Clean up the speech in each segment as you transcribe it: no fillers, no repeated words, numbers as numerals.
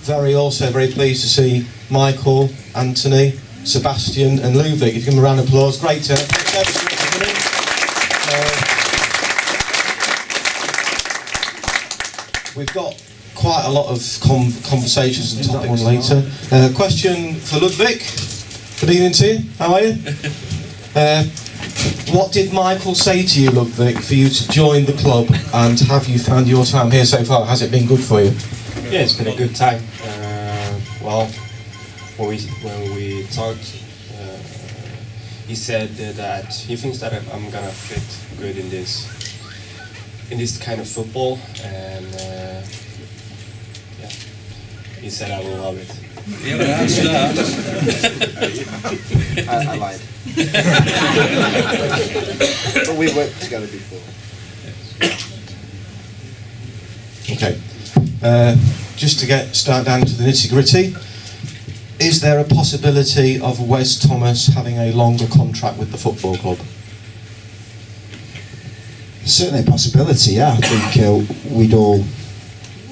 also very pleased to see Michael, Anthony, Sebastian and Ludvig. If you give them a round of applause, great turn. We've got quite a lot of conversations and topics later. Question for Ludvig. Good evening to you. How are you? What did Michael say to you, Ludvig, for you to join the club, and have you found your time here so far? Has it been good for you? Yeah, it's been a good time. Well, when we talked, he said that he thinks that I'm gonna fit good in this kind of football, and yeah, he said I will love it. I lied. But we worked together before. Okay. Just to start down to the nitty-gritty, is there a possibility of Wes Thomas having a longer contract with the football club? Certainly a possibility, yeah. I think we'd all,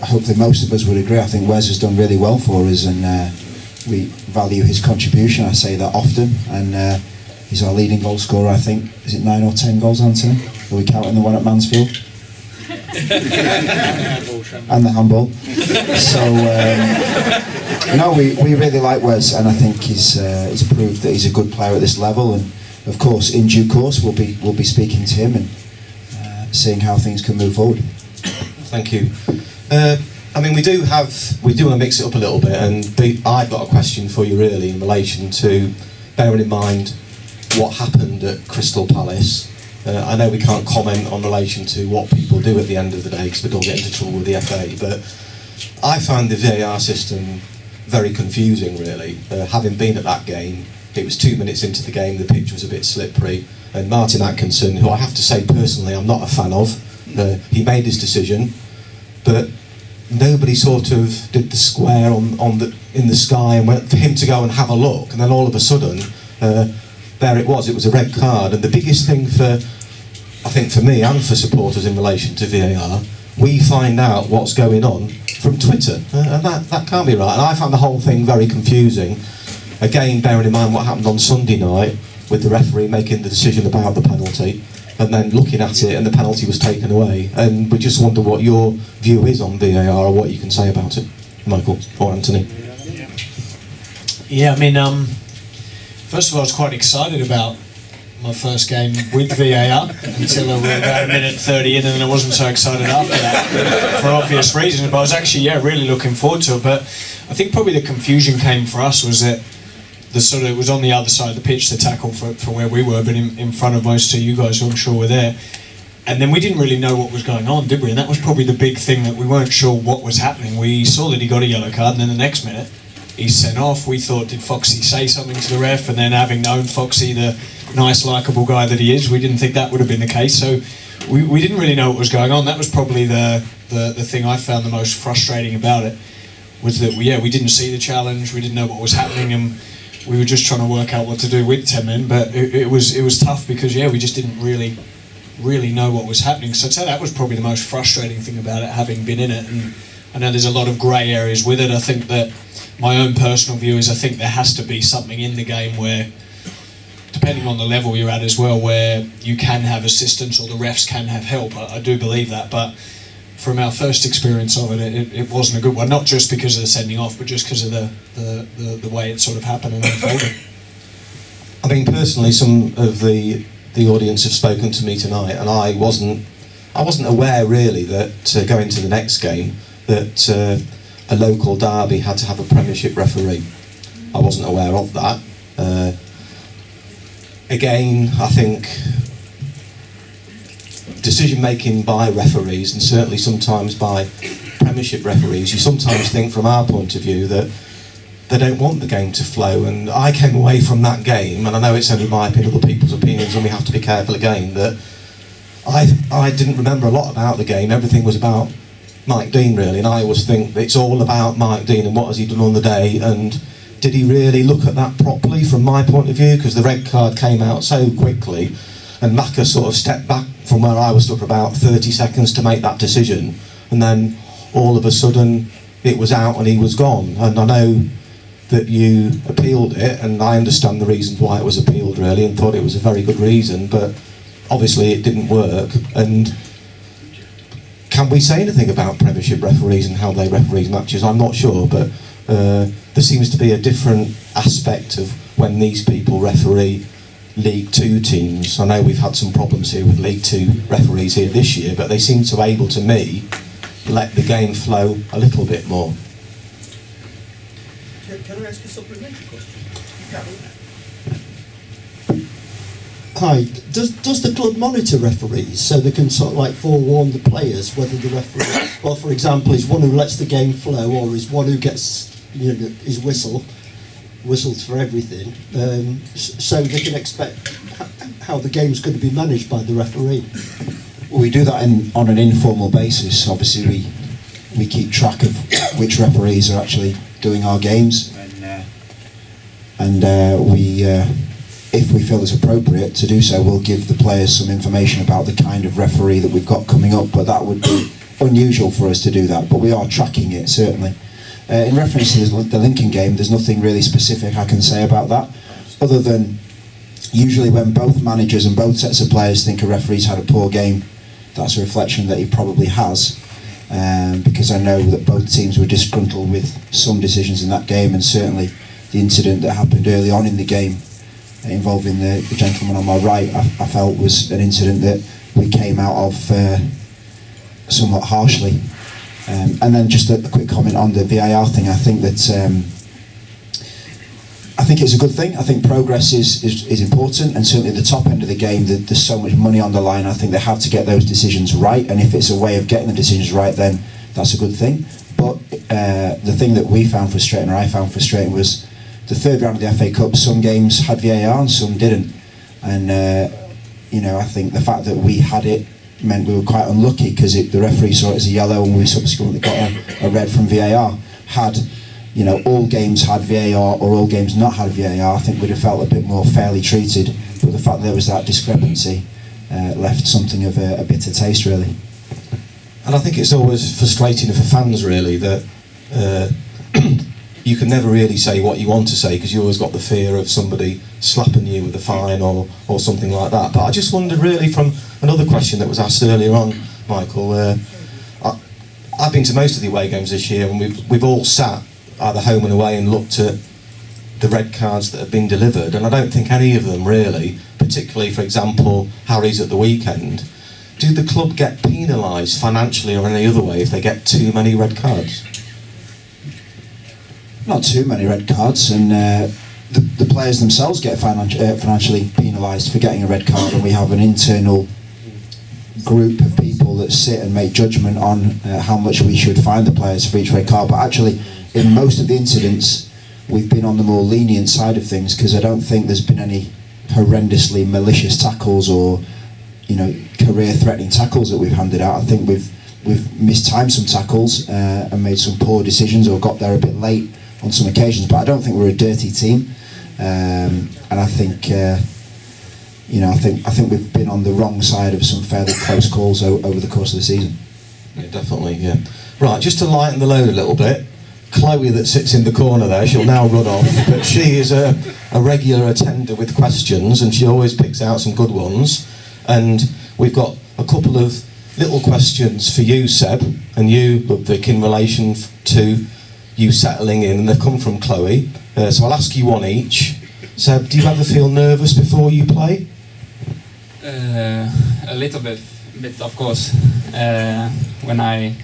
hopefully most of us would agree. I think Wes has done really well for us, and we value his contribution. I say that often, and he's our leading goal scorer, I think. Is it 9 or 10 goals, Anthony? Are we counting the one at Mansfield? And the handball. So no, we really like Wes, and I think he's proved that he's a good player at this level. And of course, in due course, we'll be speaking to him and seeing how things can move forward. Thank you. I mean, we do want to mix it up a little bit, and I've got a question for you really in relation to, bearing in mind what happened at Crystal Palace. I know we can't comment on relation to what people do at the end of the day because we don't get into trouble with the FA, but I found the VAR system very confusing really. Having been at that game, it was 2 minutes into the game, the pitch was a bit slippery, and Martin Atkinson, who I have to say personally I'm not a fan of, he made his decision, but nobody sort of did the square in the sky and went for him to go and have a look, and then all of a sudden there it was a red card. And the biggest thing I think for me and for supporters in relation to VAR, we find out what's going on from Twitter, and that can't be right. And I found the whole thing very confusing, again bearing in mind what happened on Sunday night with the referee making the decision about the penalty and then looking at it and the penalty was taken away. And we just wonder what your view is on VAR or what you can say about it, Michael or Anthony. Yeah, I mean, first of all, I was quite excited about my first game with VAR until we were about a minute 30 in, and then I wasn't so excited after that for obvious reasons. But I was actually, really looking forward to it. But I think probably the confusion came for us was that it was on the other side of the pitch, the tackle for where we were, but in front of most of you guys who I'm sure were there. And then we didn't really know what was going on, did we? And that was probably the big thing, that we weren't sure what was happening. We saw that he got a yellow card, and then the next minute he's sent off. We thought, did Foxy say something to the ref? And then, having known Foxy, the nice, likeable guy that he is, we didn't think that would have been the case. So we didn't really know what was going on. That was probably the thing I found the most frustrating about it, was that we didn't see the challenge, we didn't know what was happening, and we were just trying to work out what to do with 10 men. But it was tough because we just didn't really know what was happening. So I'd say that was probably the most frustrating thing about it, having been in it. And I know there's a lot of grey areas with it. I think that my own personal view is I think there has to be something in the game where, depending on the level you're at as well, where you can have assistance or the refs can have help. I do believe that, but from our first experience of it, it wasn't a good one. Not just because of the sending off, but just because of the way it sort of happened and unfolded. I mean, personally, some of the audience have spoken to me tonight, and I wasn't aware really that going to the next game that a local derby had to have a Premiership referee. I wasn't aware of that. Again, I think decision making by referees, and certainly sometimes by Premiership referees, you sometimes think from our point of view that they don't want the game to flow. And I came away from that game, and I know it's only my opinion, other people's opinions, and we have to be careful again, that I didn't remember a lot about the game. Everything was about Mike Dean really, and I always think it's all about Mike Dean and what has he done on the day, and did he really look at that properly from my point of view, because the red card came out so quickly and Maka sort of stepped back from where I was stood for about 30 seconds to make that decision, and then all of a sudden it was out and he was gone. And I know that you appealed it, and I understand the reasons why it was appealed really, and thought it was a very good reason, but obviously it didn't work. And can we say anything about Premiership referees and how they referee matches? I'm not sure, but there seems to be a different aspect of when these people referee League Two teams. I know we've had some problems here with League Two referees here this year, but they seem to be able to let the game flow a little bit more. Can I ask a supplementary question? Hi, does the club monitor referees so they can sort of like forewarn the players whether the referee, well, for example, is one who lets the game flow, or is one who gets, you know, his whistles for everything, so they can expect how the game's going to be managed by the referee? Well, we do that on an informal basis. Obviously, we keep track of which referees are actually doing our games, and we, if we feel it's appropriate to do so, we'll give the players some information about the kind of referee that we've got coming up. But that would be unusual for us to do that. But we are tracking it, certainly. In reference to the Lincoln game, there's nothing really specific I can say about that, other than usually when both managers and both sets of players think a referee's had a poor game, that's a reflection that he probably has, because I know that both teams were disgruntled with some decisions in that game, and certainly the incident that happened early on in the game involving the gentleman on my right, I felt was an incident that we came out of somewhat harshly. And then just a quick comment on the VAR thing. I think that I think it's a good thing. I think progress is important, and certainly at the top end of the game, there's so much money on the line. I think they have to get those decisions right, and if it's a way of getting the decisions right, then that's a good thing. But the thing that we found frustrating, or I found frustrating, was the third round of the FA Cup. Some games had VAR and some didn't, and you know, I think the fact that we had it meant we were quite unlucky, because the referee saw it as a yellow and we subsequently got a red from VAR. Had, you know, all games had VAR or all games not had VAR, I think we'd have felt a bit more fairly treated, but the fact that there was that discrepancy left something of a bitter taste, really. And I think it's always frustrating for fans, really, that you can never really say what you want to say, because you always got the fear of somebody slapping you with a fine or something like that. But I just wondered, really, from another question that was asked earlier on, Michael, I've been to most of the away games this year, and we've all sat either home and away and looked at the red cards that have been delivered, and I don't think any of them really, particularly, for example, Harry's at the weekend, do the club get penalised financially or any other way if they get too many red cards? Not too many red cards, and the players themselves get financially penalised for getting a red card, and we have an internal group of people that sit and make judgment on how much we should fine the players for each red card. But actually, in most of the incidents, we've been on the more lenient side of things, because I don't think there's been any horrendously malicious tackles or, you know, career-threatening tackles that we've handed out. I think we've mistimed some tackles and made some poor decisions, or got there a bit late on some occasions. But I don't think we're a dirty team, and I think you know, I think we've been on the wrong side of some fairly close calls over the course of the season. Yeah, definitely. Yeah. Right, just to lighten the load a little bit, Chloe, that sits in the corner there, she'll now run off, but she is a regular attender with questions, and she always picks out some good ones. And we've got a couple of little questions for you, Seb, and you, Ludvig, in relation to you settling in, and they've come from Chloe. So I'll ask you one each. Seb, do you ever feel nervous before you play? A little bit, of course, when I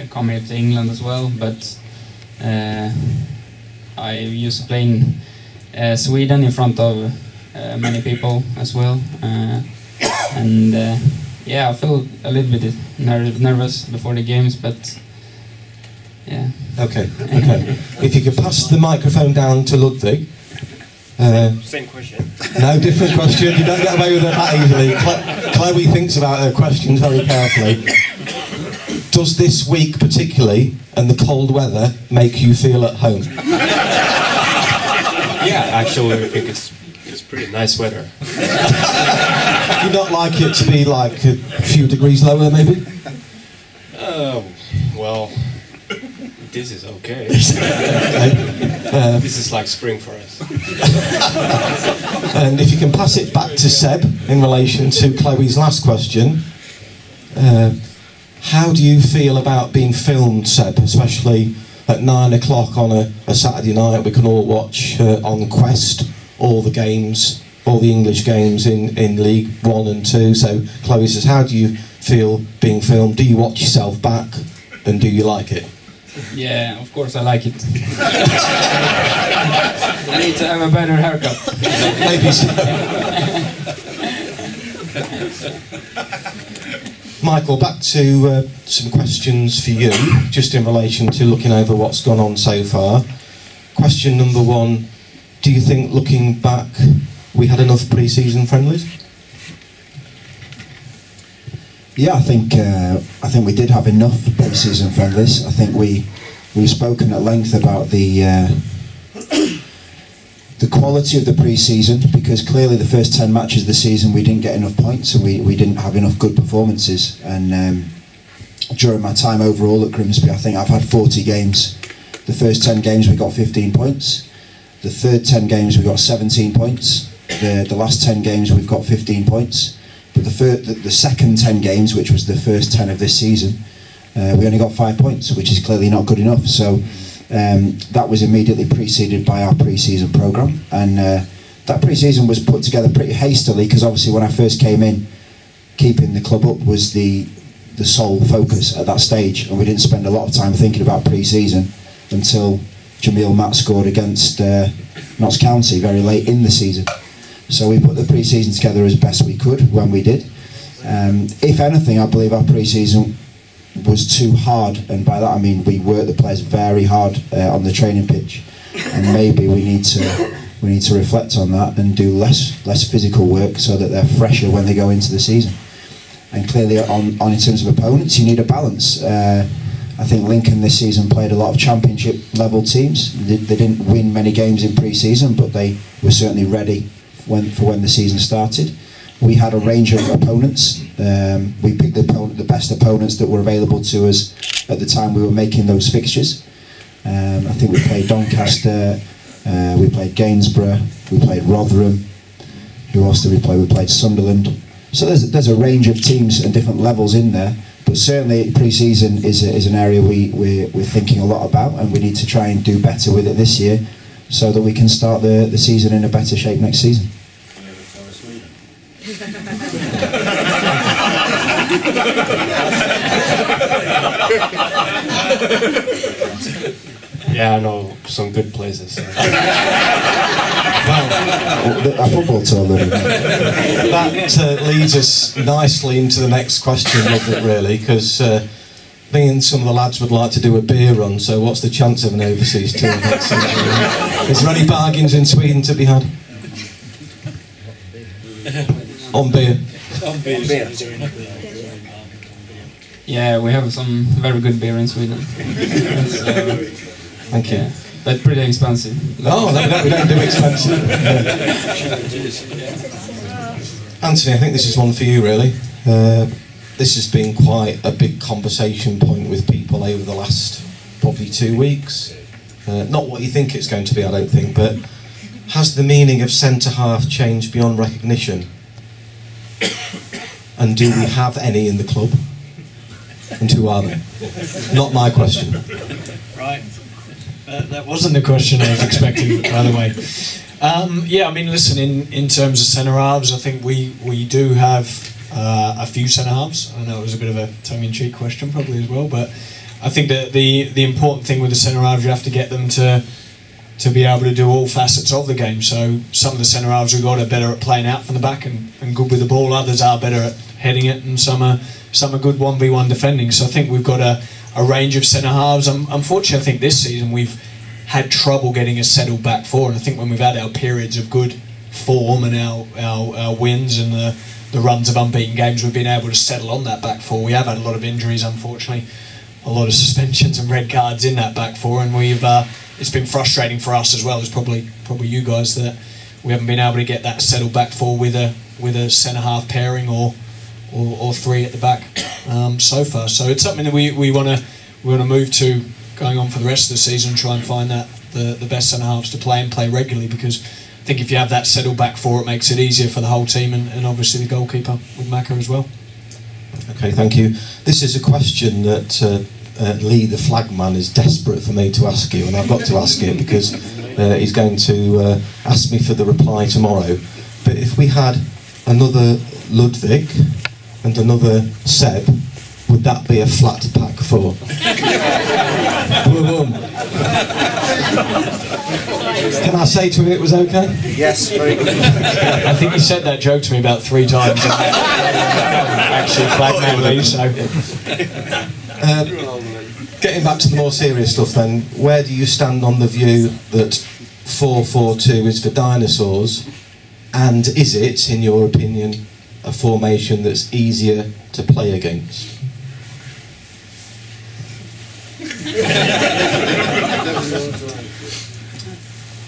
come here to England as well, but I used to play in Sweden in front of many people as well, and yeah, I feel a little bit nervous before the games, but yeah. Okay. If you could pass the microphone down to Ludvig. Same question. No, different question. You don't get away with it that easily. Chloe thinks about her questions very carefully. Does this week particularly, and the cold weather, make you feel at home? Yeah, actually, I think it's pretty nice weather. You'd not like it to be like a few degrees lower, maybe? Well, This is okay. Okay. This is like spring for us. And if you can pass it back to Seb in relation to Chloe's last question, how do you feel about being filmed, Seb, especially at 9 o'clock on a Saturday night? We can all watch on Quest all the games, all the English games in League 1 and 2. So Chloe says, how do you feel being filmed? Do you watch yourself back, and do you like it? Yeah, of course I like it. I need to have a better haircut. Maybe so. Michael, back to some questions for you, just in relation to looking over what's gone on so far. Question number 1, do you think, looking back, we had enough pre-season friendlies? Yeah, I think we did have enough pre-season friendlies. I think we've spoken at length about the quality of the pre-season, because clearly the first 10 matches of the season we didn't get enough points, and we didn't have enough good performances. And during my time overall at Grimsby, I think I've had 40 games. The first 10 games we got 15 points. The third 10 games we got 17 points. The last 10 games we've got 15 points. But the second 10 games, which was the first 10 of this season, we only got 5 points, which is clearly not good enough. So that was immediately preceded by our pre-season programme, and that pre-season was put together pretty hastily, because obviously when I first came in, keeping the club up was the sole focus at that stage, and we didn't spend a lot of time thinking about pre-season until Jamil Matt scored against Notts County very late in the season. So we put the pre-season together as best we could when we did. If anything, I believe our pre-season was too hard, and by that I mean we worked the players very hard on the training pitch, and maybe we need to reflect on that and do less physical work so that they're fresher when they go into the season. And clearly, on in terms of opponents, you need a balance. I think Lincoln this season played a lot of championship level teams. They didn't win many games in pre-season, but they were certainly ready for when the season started. We had a range of opponents. We picked the best opponents that were available to us at the time we were making those fixtures. I think we played Doncaster, we played Gainsborough, we played Rotherham. Who else did we play? We played Sunderland. So there's a range of teams and different levels in there. But certainly pre-season is an area we're thinking a lot about, and we need to try and do better with it this year, so that we can start the season in a better shape next season. Yeah, I know some good places. Well, a football tournament. That leads us nicely into the next question, Ludvig, really, because me and some of the lads would like to do a beer run, so what's the chance of an overseas tour next season? Is there any bargains in Sweden to be had? On beer? On beer. Yeah, we have some very good beer in Sweden. Thank you. But pretty expensive. Oh, no, we don't do expensive. Anthony, I think this is one for you, really. This has been quite a big conversation point with people over the last probably 2 weeks. Not what you think it's going to be, I don't think, but has the meaning of centre-half changed beyond recognition? And do we have any in the club? And who are they? Not my question. Right. That wasn't the question I was expecting, by the way. Yeah, I mean, listen, in terms of centre-halves, I think we do have a few centre-halves. I know it was a bit of a tongue-in-cheek question probably as well, but I think that the important thing with the centre-halves, you have to get them to be able to do all facets of the game. So some of the centre-halves we've got are better at playing out from the back and good with the ball, others are better at heading it, and some are good 1v1 defending. So I think we've got a range of centre-halves. Unfortunately, I think this season we've had trouble getting a settled back four, and I think when we've had our periods of good form and our wins and the runs of unbeaten games, we've been able to settle on that back four. We have had a lot of injuries, unfortunately, a lot of suspensions and red cards in that back four, and it's been frustrating for us as well as probably you guys that we haven't been able to get that settled back four with a centre-half pairing or three at the back so far. So it's something that we want we want to move to going on for the rest of the season and try and find that the best centre halves to play and play regularly, because I think if you have that settled back four, it makes it easier for the whole team and obviously the goalkeeper with Maka as well. Okay, thank you. This is a question that Lee, the flagman, is desperate for me to ask you, and I've got to ask it because he's going to ask me for the reply tomorrow. But if we had another Ludvig and another Seb, would that be a flat pack four? Can I say to him it was okay? Yes, very good. I think he said that joke to me about 3 times. Actually, flagman Lee, so. Getting back to the more serious stuff then, where do you stand on the view that 4-4-2 is for dinosaurs, and is it, in your opinion, a formation that's easier to play against?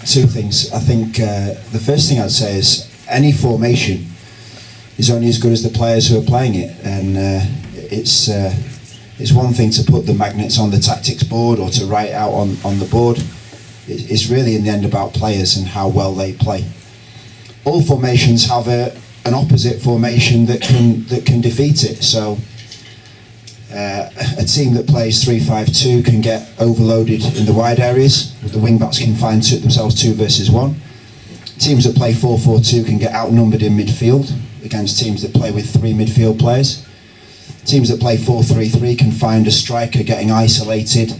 Two things. I think the first thing I'd say is any formation is only as good as the players who are playing it, and it's one thing to put the magnets on the tactics board or to write out on the board. It's really in the end about players and how well they play. All formations have an opposite formation that can defeat it. So a team that plays 3-5-2 can get overloaded in the wide areas. The wing backs can find themselves 2 versus 1. Teams that play 4-4-2 can get outnumbered in midfield against teams that play with 3 midfield players. Teams that play 4-3-3 can find a striker getting isolated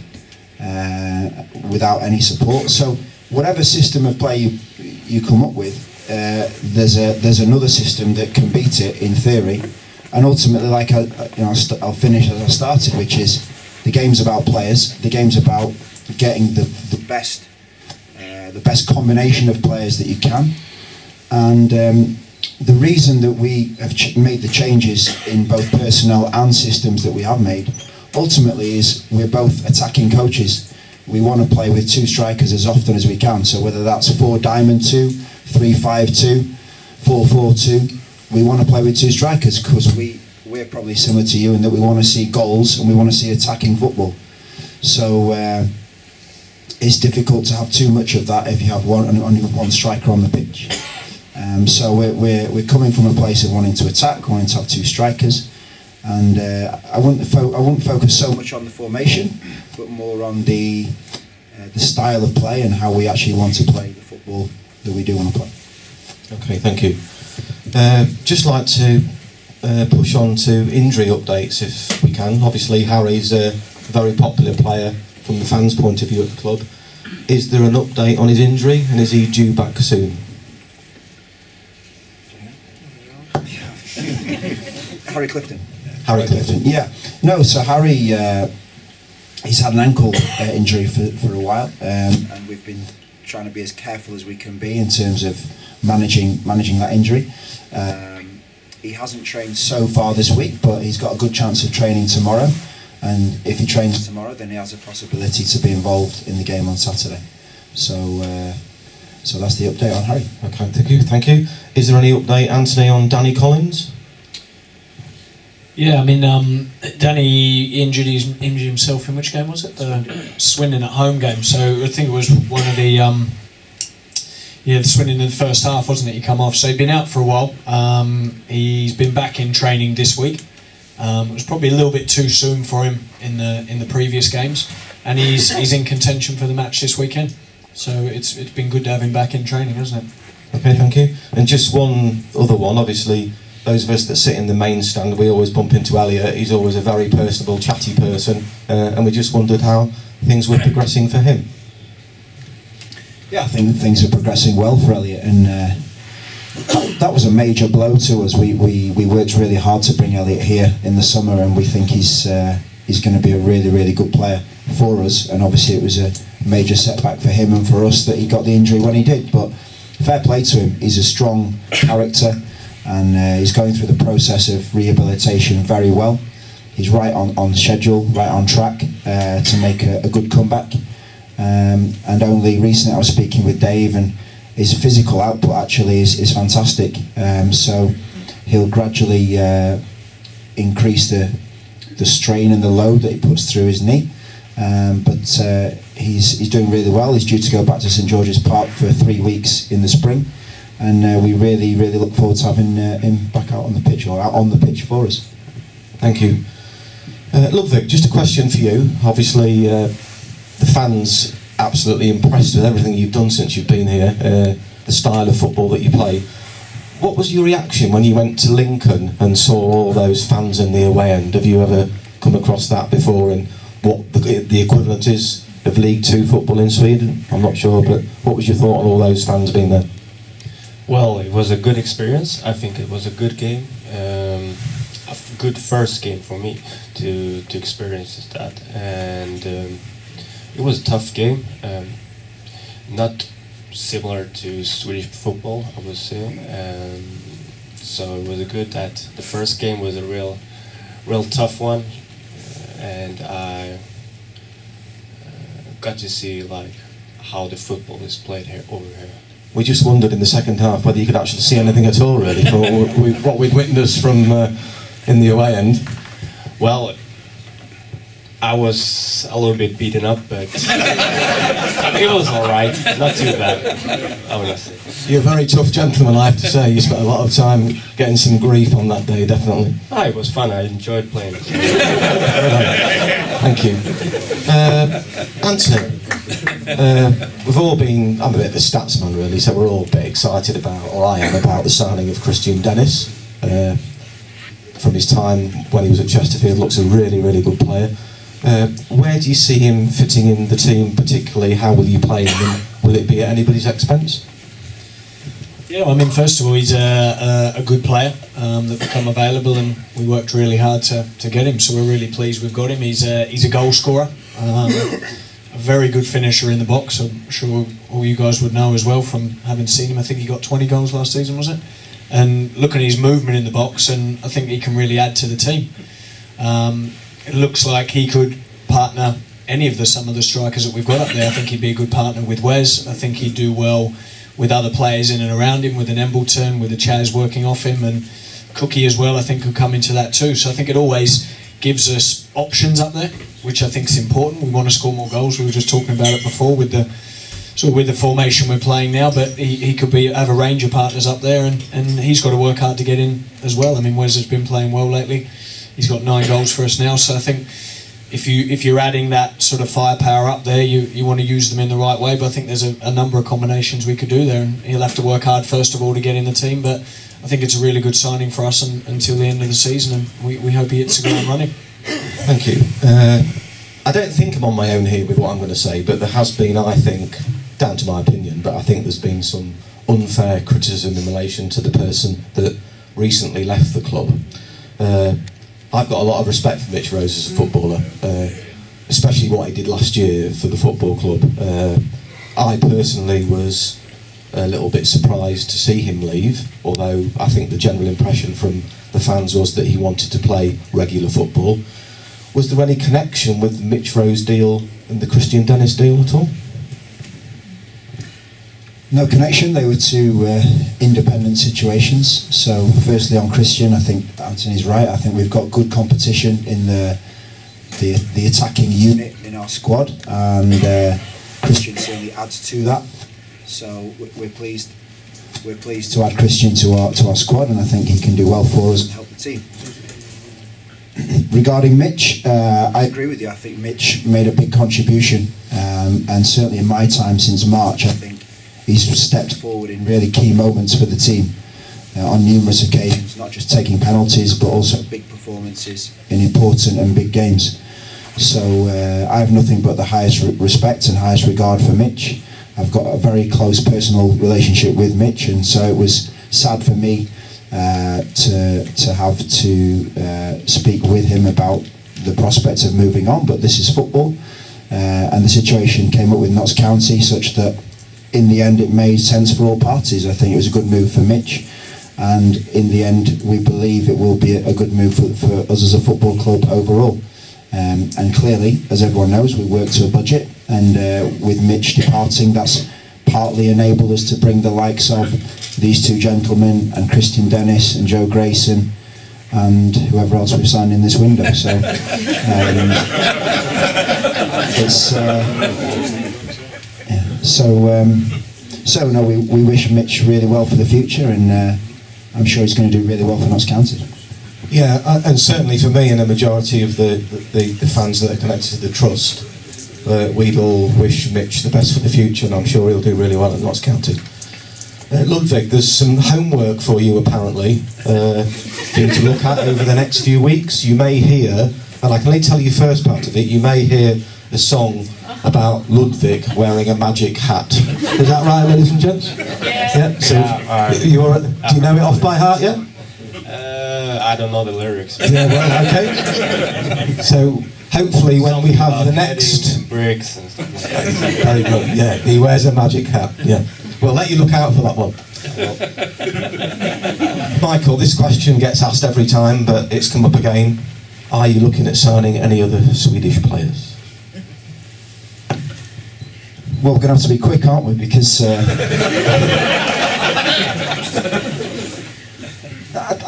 without any support. So whatever system of play you come up with, there's another system that can beat it in theory. And ultimately, like I'll finish as I started, which is the game's about players. The game's about getting the best combination of players that you can. And the reason that we have made the changes in both personnel and systems that we have made, ultimately, is we're both attacking coaches. We want to play with 2 strikers as often as we can. So whether that's 4-diamond-2, 3-5-2, 4-4-2. We want to play with 2 strikers because we're probably similar to you in that we want to see goals and we want to see attacking football. So it's difficult to have too much of that if you have only one striker on the pitch. So we're coming from a place of wanting to attack, wanting to have 2 strikers, and I wouldn't focus so much on the formation, but more on the style of play and how we actually want to play the football that we do want to play. Okay, thank you. Just like to push on to injury updates if we can. Obviously Harry's a very popular player from the fans' point of view at the club. Is there an update on his injury, and is he due back soon? Harry Clifton. Harry Clifton. Yeah. No, so Harry, he's had an ankle injury for a while, and we've been trying to be as careful as we can be in terms of managing that injury. He hasn't trained so far this week, but he's got a good chance of training tomorrow, and if he trains tomorrow then he has a possibility to be involved in the game on Saturday. So that's the update on Harry. Okay, thank you. Is there any update, Anthony, on Danny Collins? Yeah, I mean, Danny injured himself in which game was it? The Swindon at home game. So I think it was one of the the Swindon in the first half, wasn't it? He come off, so he'd been out for a while. He's been back in training this week. It was probably a little bit too soon for him in the previous games, and he's in contention for the match this weekend. So it's been good to have him back in training, hasn't it? Okay, thank you. And just one other one, obviously. Those of us that sit in the main stand, we always bump into Elliot. He's always a very personable, chatty person, and we just wondered how things were progressing for him. Yeah, I think things are progressing well for Elliot, and that was a major blow to us. We worked really hard to bring Elliot here in the summer, and we think he's going to be a really, really good player for us. And obviously it was a major setback for him and for us that he got the injury when he did. But fair play to him. He's a strong character. And he's going through the process of rehabilitation very well. He's right on schedule, right on track to make a good comeback. And only recently I was speaking with Dave, and his physical output actually is fantastic. So he'll gradually increase the strain and the load that he puts through his knee. but he's doing really well. He's due to go back to St George's Park for 3 weeks in the spring, and we really look forward to having him back out on the pitch, or out on the pitch for us. Thank you. Ludvig, just a question for you. Obviously, the fans absolutely impressed with everything you've done since you've been here, the style of football that you play. What was your reaction when you went to Lincoln and saw all those fans in the away end? Have you ever come across that before, and what the equivalent is of League 2 football in Sweden? I'm not sure, but what was your thought on all those fans being there? Well, it was a good experience. I think it was a good game, a good first game for me to experience that, and it was a tough game, not similar to Swedish football, I would say. So it was good that the first game was a real tough one, and I got to see like how the football is played here over here. We just wondered in the second half whether you could actually see anything at all, really, for what we'd witnessed from in the away end. Well, I was a little bit beaten up, but it was all right. Not too bad, I would say. You're a very tough gentleman, I have to say. You spent a lot of time getting some grief on that day, definitely. Ah, it was fun. I enjoyed playing. Thank you. Anthony, we've all been, I'm a bit of a stats man really, so we're all a bit excited about, or I am, about the signing of Christian Dennis. From his time when he was at Chesterfield, looks a really good player. Where do you see him fitting in the team particularly? How will you play him, and will it be at anybody's expense? Yeah, I mean, first of all, he's a good player that become available, and we worked really hard to get him, so we're really pleased we've got him. He's a goal scorer, a very good finisher in the box. I'm sure all you guys would know as well from having seen him. I think he got 20 goals last season, was it? And looking at his movement in the box, and I think he can really add to the team. It looks like he could partner any of some of the strikers that we've got up there. I think he'd be a good partner with Wes. I think he'd do well with other players in and around him, with an Embleton, with a Chaz working off him, and Cookie as well, I think, could come into that too. So I think it always gives us options up there, which I think is important. We want to score more goals. We were just talking about it before with the formation we're playing now, but he could have a range of partners up there, and he's got to work hard to get in as well. I mean, Wes has been playing well lately. He's got 9 goals for us now, so I think if you're adding that sort of firepower up there, you want to use them in the right way. But I think there's a number of combinations we could do there, and he'll have to work hard first of all to get in the team. But I think it's a really good signing for us until the end of the season, and we hope he hits the ground running. Thank you. I don't think I'm on my own here with what I'm going to say, but there has been, I think, down to my opinion, but I think there's been some unfair criticism in relation to the person that recently left the club. I've got a lot of respect for Mitch Rose as a footballer, especially what he did last year for the football club. I personally was a little bit surprised to see him leave, although I think the general impression from the fans was that he wanted to play regular football. Was there any connection with the Mitch Rose deal and the Christian Dennis deal at all? No connection. They were two independent situations. So firstly on Christian, I think Anthony's right. I think we've got good competition in the attacking unit in our squad, and Christian certainly adds to that. So we're pleased to add Christian to our squad, and I think he can do well for us and help the team. Regarding Mitch, I agree with you. I think Mitch made a big contribution, and certainly in my time since March, I think he's stepped forward in really key moments for the team on numerous occasions, not just taking penalties, but also big performances in important and big games. So I have nothing but the highest respect and highest regard for Mitch. I've got a very close personal relationship with Mitch, and so it was sad for me to have to speak with him about the prospect of moving on, but this is football, and the situation came up with Notts County such that in the end it made sense for all parties. I think it was a good move for Mitch, and in the end we believe it will be a good move for us as a football club overall. And clearly, as everyone knows, we work to a budget, and with Mitch departing, that's partly enabled us to bring the likes of these two gentlemen and Christian Dennis and Joe Grayson and whoever else we've signed in this window. So It's so no, we wish Mitch really well for the future, and I'm sure he's going to do really well for Notts County. Yeah, and certainly for me and a majority of the fans that are connected to the trust, we'd all wish Mitch the best for the future, and I'm sure he'll do really well at Notts County. Ludvig, there's some homework for you apparently for you to look at over the next few weeks. You may hear, and I can only tell you first part of it, you may hear a song about Ludvig wearing a magic hat. Is that right, ladies and gents? Yeah. So do you know it off by heart, yeah? I don't know the lyrics. Yeah, well, okay. So hopefully when we have the next bricks and stuff like that. Very good. Yeah, he wears a magic hat. Yeah. We'll let you look out for that one. Michael, this question gets asked every time, but it's come up again. Are you looking at signing any other Swedish players? Well, we're going to have to be quick, aren't we? Because I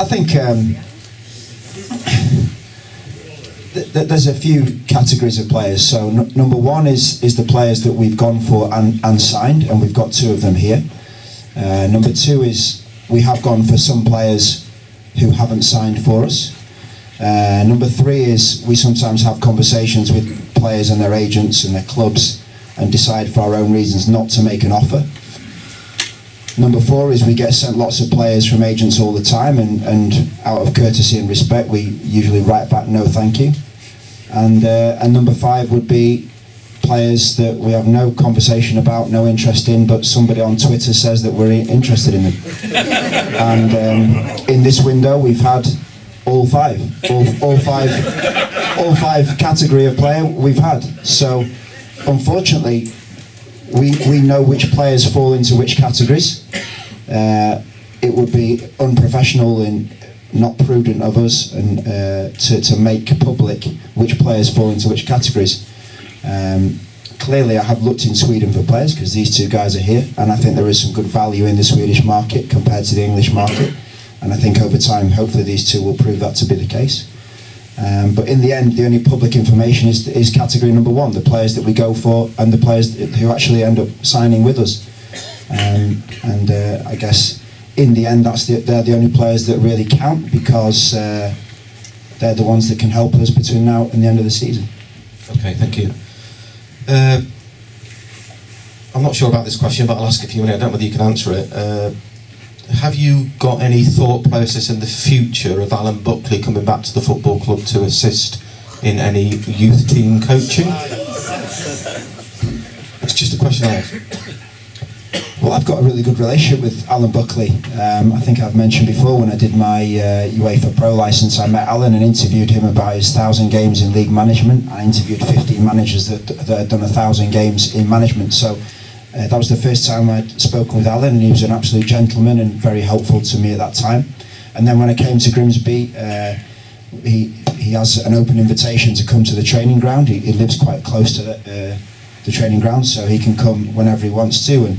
think there's a few categories of players. So number one is the players that we've gone for and signed, and we've got 2 of them here. Number 2 is we have gone for some players who haven't signed for us. Number 3 is we sometimes have conversations with players and their agents and their clubs and decide for our own reasons not to make an offer. Number 4 is we get sent lots of players from agents all the time, and out of courtesy and respect we usually write back no thank you. And number 5 would be players that we have no conversation about, no interest in, but somebody on Twitter says that we're interested in them. And in this window we've had all five category of player we've had. So unfortunately we know which players fall into which categories. It would be unprofessional and not prudent of us and to make public which players fall into which categories. Clearly I have looked in Sweden for players because these 2 guys are here, and I think there is some good value in the Swedish market compared to the English market, and I think over time hopefully these 2 will prove that to be the case. But in the end the only public information is category number 1, the players that we go for and the players who actually end up signing with us. I guess in the end they're the only players that really count, because they're the ones that can help us between now and the end of the season. Okay, thank you. I'm not sure about this question, but I'll ask if you want. I don't know whether you can answer it. Have you got any thought process in the future of Alan Buckley coming back to the football club to assist in any youth team coaching? It's just a question I ask. Well, I've got a really good relationship with Alan Buckley. I think I've mentioned before, when I did my UEFA Pro licence, I met Alan and interviewed him about his 1,000 games in league management. I interviewed 15 managers that had done 1,000 games in management. So that was the first time I'd spoken with Alan, and he was an absolute gentleman and very helpful to me at that time. And then when I came to Grimsby, he has an open invitation to come to the training ground. He lives quite close to the training ground, so he can come whenever he wants to.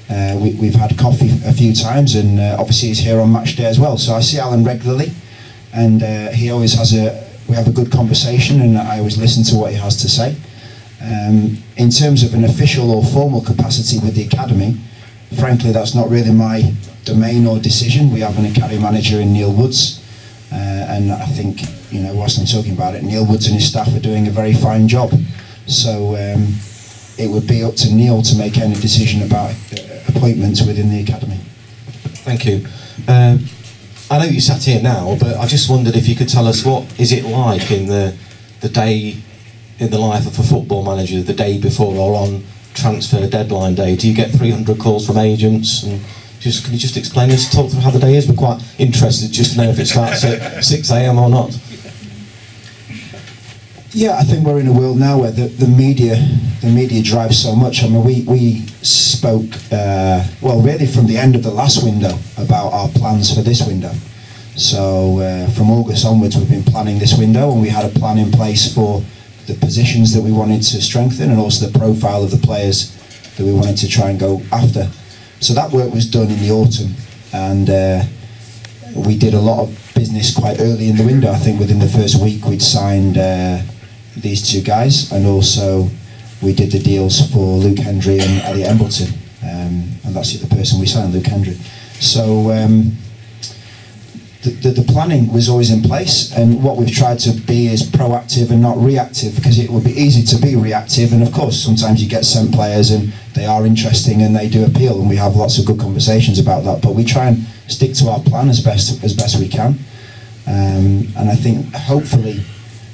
And we've had coffee a few times, and obviously he's here on match day as well. So I see Alan regularly, and he always we have a good conversation, and I always listen to what he has to say. In terms of an official or formal capacity with the academy, frankly that's not really my domain or decision. We have an academy manager in Neil Woods, and I think, you know, whilst I'm talking about it, Neil Woods and his staff are doing a very fine job. So it would be up to Neil to make any decision about appointments within the academy. Thank you. I know you sat here now, but I just wondered if you could tell us what is it like in the day in the life of a football manager, the day before or on transfer deadline day. Do you get 300 calls from agents? And can you just explain this, talk through how the day is? We're quite interested just to know if it starts at 6 AM or not. Yeah, I think we're in a world now where the media drives so much. I mean, we spoke, well, really from the end of the last window about our plans for this window. So from August onwards, we've been planning this window, and we had a plan in place for the positions that we wanted to strengthen, and also the profile of the players that we wanted to try and go after. So that work was done in the autumn, and we did a lot of business quite early in the window. I think within the first week we'd signed these 2 guys, and also we did the deals for Luke Hendry and Elliot Embleton, and that's the person we signed, Luke Hendry. So the planning was always in place, and what we've tried to be is proactive and not reactive, because it would be easy to be reactive, and of course sometimes you get sent players and they are interesting and they do appeal, and we have lots of good conversations about that, but we try and stick to our plan as best we can, and I think hopefully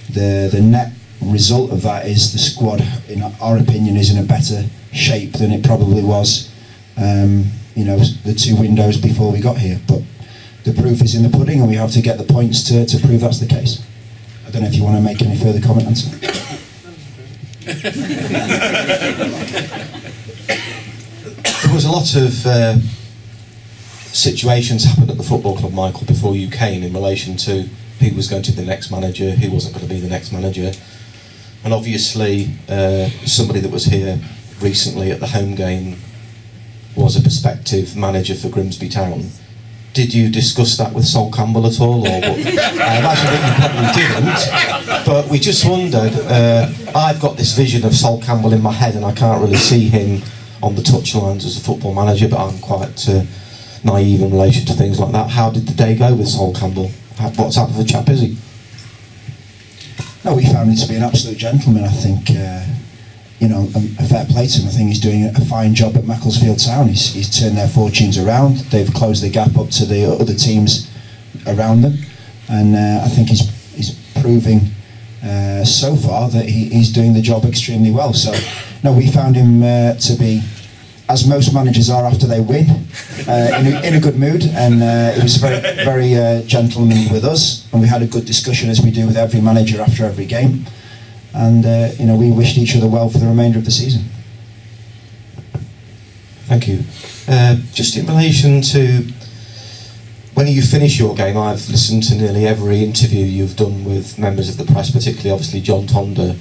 the net result of that is the squad, in our opinion, is in a better shape than it probably was the 2 windows before we got here. But the proof is in the pudding, and we have to get the points to prove that's the case. I don't know if you want to make any further comment, Anson. There was a lot of situations happened at the football club, Michael, before you came, in relation to who was going to be the next manager, who wasn't going to be the next manager. And obviously, somebody that was here recently at the home game was a prospective manager for Grimsby Town. Did you discuss that with Sol Campbell at all? Or what? I imagine that you probably didn't, but we just wondered, I've got this vision of Sol Campbell in my head, and I can't really see him on the touchlines as a football manager, but I'm quite naive in relation to things like that. How did the day go with Sol Campbell? What type of a chap is he? No, we found him to be an absolute gentleman. I think, a fair play to him. I think he's doing a fine job at Macclesfield Town. He's turned their fortunes around. They've closed the gap up to the other teams around them, and I think he's proving so far that he's doing the job extremely well. So, no, we found him to be, as most managers are after they win, in a good mood, and he was very, very gentlemanly with us, and we had a good discussion, as we do with every manager after every game, and we wished each other well for the remainder of the season. Thank you. Just in relation to when you finish your game, I've listened to nearly every interview you've done with members of the press, particularly obviously John Tonda.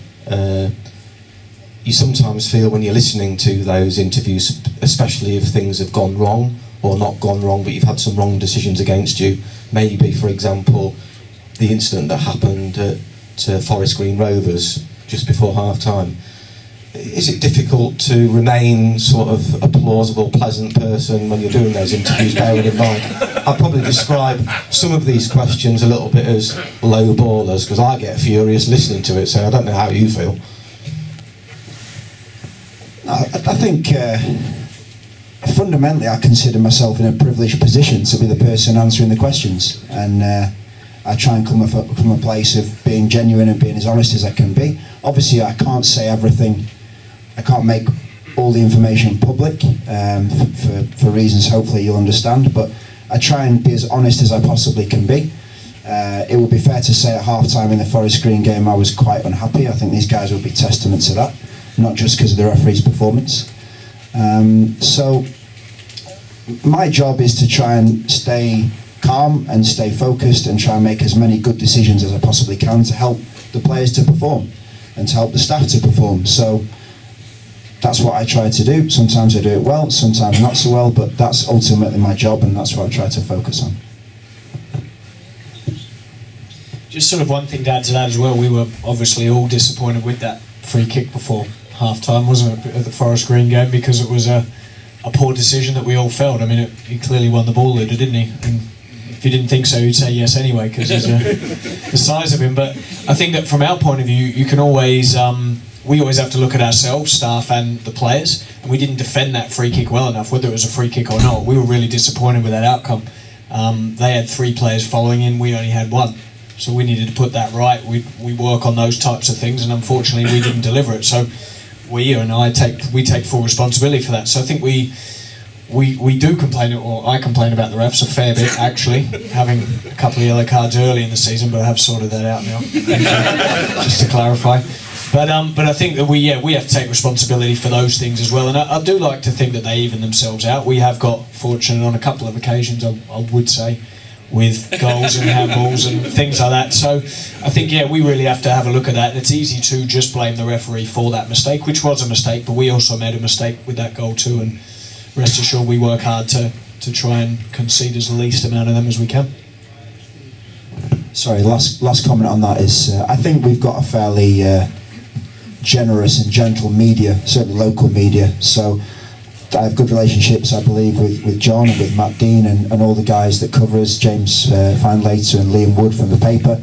You sometimes feel when you're listening to those interviews, especially if things have gone wrong or not gone wrong, but you've had some wrong decisions against you, maybe, for example, the incident that happened at Forest Green Rovers just before half-time. Is it difficult to remain sort of a plausible, pleasant person when you're doing those interviews, bearing in mind? I'd probably describe some of these questions a little bit as low ballers, because I get furious listening to it, so I don't know how you feel. I think fundamentally I consider myself in a privileged position to be the person answering the questions, and I try and come from a place of being genuine and being as honest as I can be. Obviously I can't say everything, I can't make all the information public for reasons hopefully you'll understand, but I try and be as honest as I possibly can be. It would be fair to say at half-time in the Forest Green game I was quite unhappy. I think these guys would be testament to that, not just because of the referee's performance. So my job is to try and stay calm and stay focused and try and make as many good decisions as I possibly can to help the players to perform and to help the staff to perform. So that's what I try to do. Sometimes I do it well, sometimes not so well, but that's ultimately my job, and that's what I try to focus on. Just sort of one thing to add to that as well, we were obviously all disappointed with that free kick before half-time, wasn't it, at the Forest Green game, because it was a poor decision that we all felt. I mean, he clearly won the ball leader, didn't he? And if you didn't think so, you'd say yes anyway, because the size of him. But I think that from our point of view, you can always, we always have to look at ourselves, staff and the players, and we didn't defend that free kick well enough, whether it was a free kick or not. We were really disappointed with that outcome. They had 3 players following in, we only had 1. So we needed to put that right. We work on those types of things, and unfortunately we didn't deliver it. So we take full responsibility for that. So I think we do complain, or I complain about the refs a fair bit, actually, having a couple of yellow cards early in the season, but I have sorted that out now, just to clarify. But I think that we have to take responsibility for those things as well, and I do like to think that they even themselves out. We have got fortunate on a couple of occasions, I would say, with goals and handballs and things like that. So I think, we really have to have a look at that. And it's easy to just blame the referee for that mistake, which was a mistake, but we also made a mistake with that goal too, and rest assured we work hard to try and concede as least amount of them as we can. Sorry, last comment on that is I think we've got a fairly generous and gentle media, certainly local media. So I have good relationships, I believe, with John and with Matt Dean and all the guys that cover us, James Findlater and Liam Wood from the paper,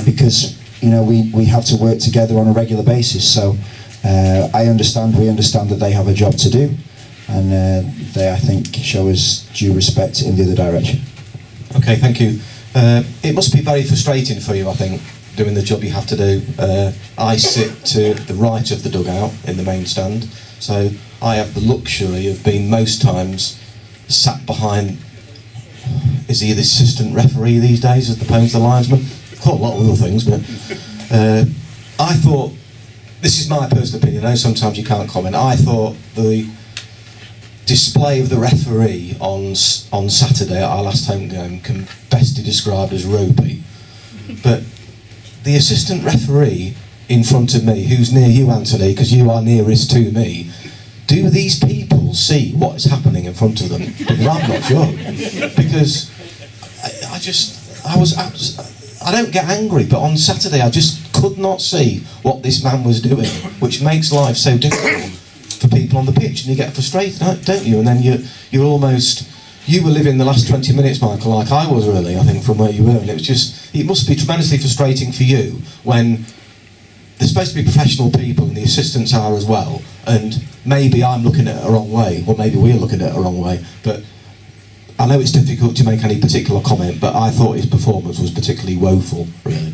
because we have to work together on a regular basis. So we understand that they have a job to do, and they, I think, show us due respect in the other direction. Okay, thank you. It must be very frustrating for you, I think, doing the job you have to do. I sit to the right of the dugout in the main stand, so I have the luxury of being most times sat behind, is he the assistant referee these days as opposed to the linesman? Quite a lot of other things, but I thought, this is my personal opinion, I know sometimes you can't comment, I thought the display of the referee on Saturday at our last home game can best be described as ropey. But the assistant referee in front of me, who's near you, Anthony, because you are nearest to me, do these people see what is happening in front of them? Because I'm not sure. Because I don't get angry, but on Saturday I just could not see what this man was doing, which makes life so difficult for people on the pitch, and you get frustrated, don't you? And then you're almost, you were living the last 20 minutes, Michael, like I was really, I think, from where you were, and it must be tremendously frustrating for you when they're supposed to be professional people and the assistants are as well, and maybe I'm looking at it a wrong way, or maybe we're looking at it a wrong way, but I know it's difficult to make any particular comment, but I thought his performance was particularly woeful, really.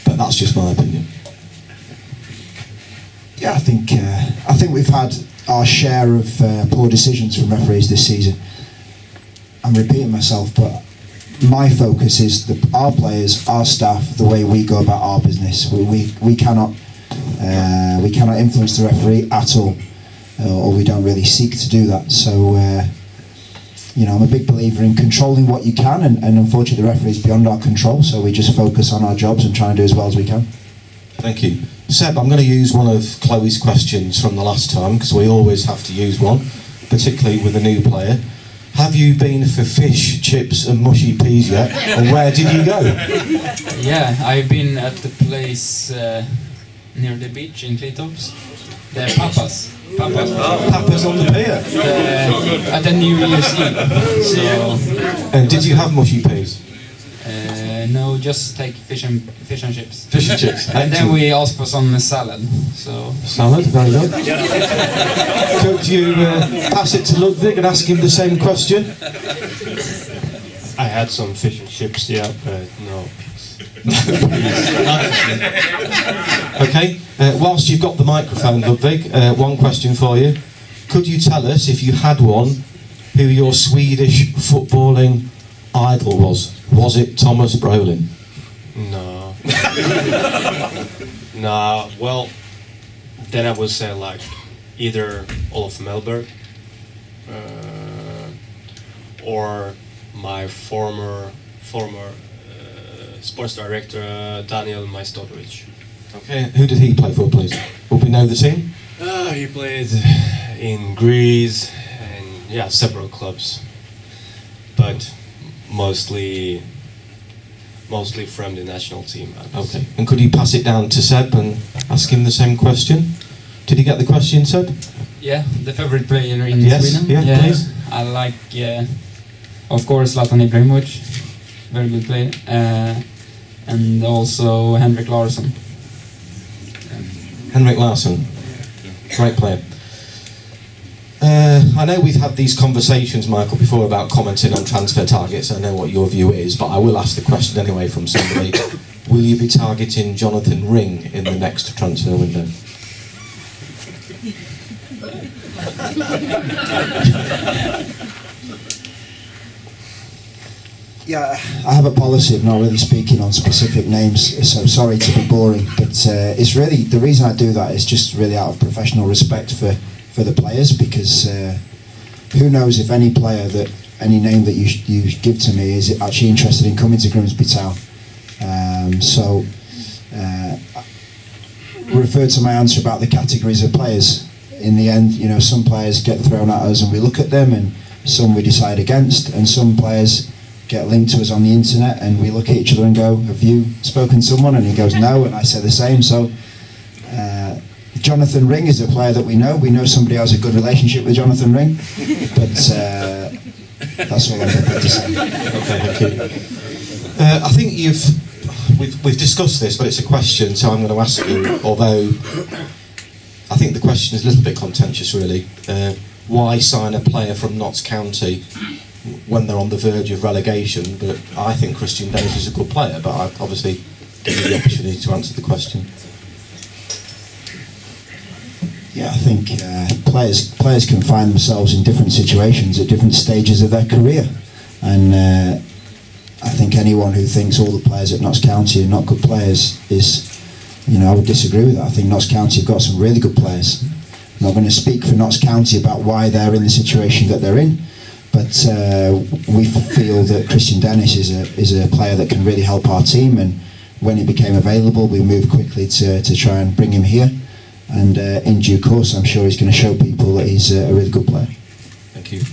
But that's just my opinion. Yeah, I think we've had our share of poor decisions from referees this season. I'm repeating myself, but my focus is our players, our staff, the way we go about our business. We cannot influence the referee at all, or we don't really seek to do that. So I'm a big believer in controlling what you can, and unfortunately the referee is beyond our control. So we just focus on our jobs and try and do as well as we can. Thank you. Seb, I'm going to use one of Chloe's questions from the last time, because we always have to use one, particularly with a new player. Have you been for fish, chips and mushy peas yet? And where did you go? Yeah, I've been at the place near the beach in Klitops. The Papas. Papas on the pier? At the New Year's Eve. So, and did you have mushy peas? No, just take fish and chips. Fish and chips. And then we asked for some salad. So salad, very good. Could you pass it to Ludvig and ask him the same question? I had some fish and chips, yeah, but no. Okay, whilst you've got the microphone, Ludvig, one question for you. Could you tell us, if you had one, who your Swedish footballing idol was? Was it Thomas Brolin? No. No, well, then I would say like either Olof Mellberg or my former sports director Daniel Majstorovic. Okay, who did he play for, please? Will we know the team? He played in Greece and several clubs, but mostly from the national team. Okay, and could you pass it down to Seb and ask him the same question? Did you get the question, Seb? Yeah, the favorite player in Sweden. Yeah, please. I like, of course, Zlatan Ibrahimovic, very good player, and also Henrik Larsson. Henrik Larsson, great player. I know we've had these conversations, Michael, before about commenting on transfer targets. I know what your view is, but I will ask the question anyway from somebody. Will you be targeting Jonathan Ring in the next transfer window? Yeah, I have a policy of not really speaking on specific names, so sorry to be boring, but it's really, the reason I do that is just really out of professional respect for the players, because who knows if any name that you give to me is actually interested in coming to Grimsby Town. So refer to my answer about the categories of players. In the end, some players get thrown at us and we look at them, and some we decide against, and some players get linked to us on the internet and we look at each other and go, have you spoken to someone? And he goes, no, and I say the same. So Jonathan Ring is a player that we know. We know somebody has a good relationship with Jonathan Ring, but that's all I'm prepared to say. Okay, thank you. I think we've discussed this, but it's a question, so I'm going to ask you. Although I think the question is a little bit contentious, really. Why sign a player from Notts County when they're on the verge of relegation? But I think Christian Dennis is a good player, but I obviously give you the opportunity to answer the question. Yeah, I think players can find themselves in different situations at different stages of their career, and I think anyone who thinks all the players at Notts County are not good players is, I would disagree with that. I think Notts County have got some really good players. I'm not going to speak for Notts County about why they're in the situation that they're in, but we feel that Christian Dennis is a player that can really help our team, and when he became available, we moved quickly to try and bring him here. And in due course, I'm sure he's going to show people that he's a really good player. Thank you.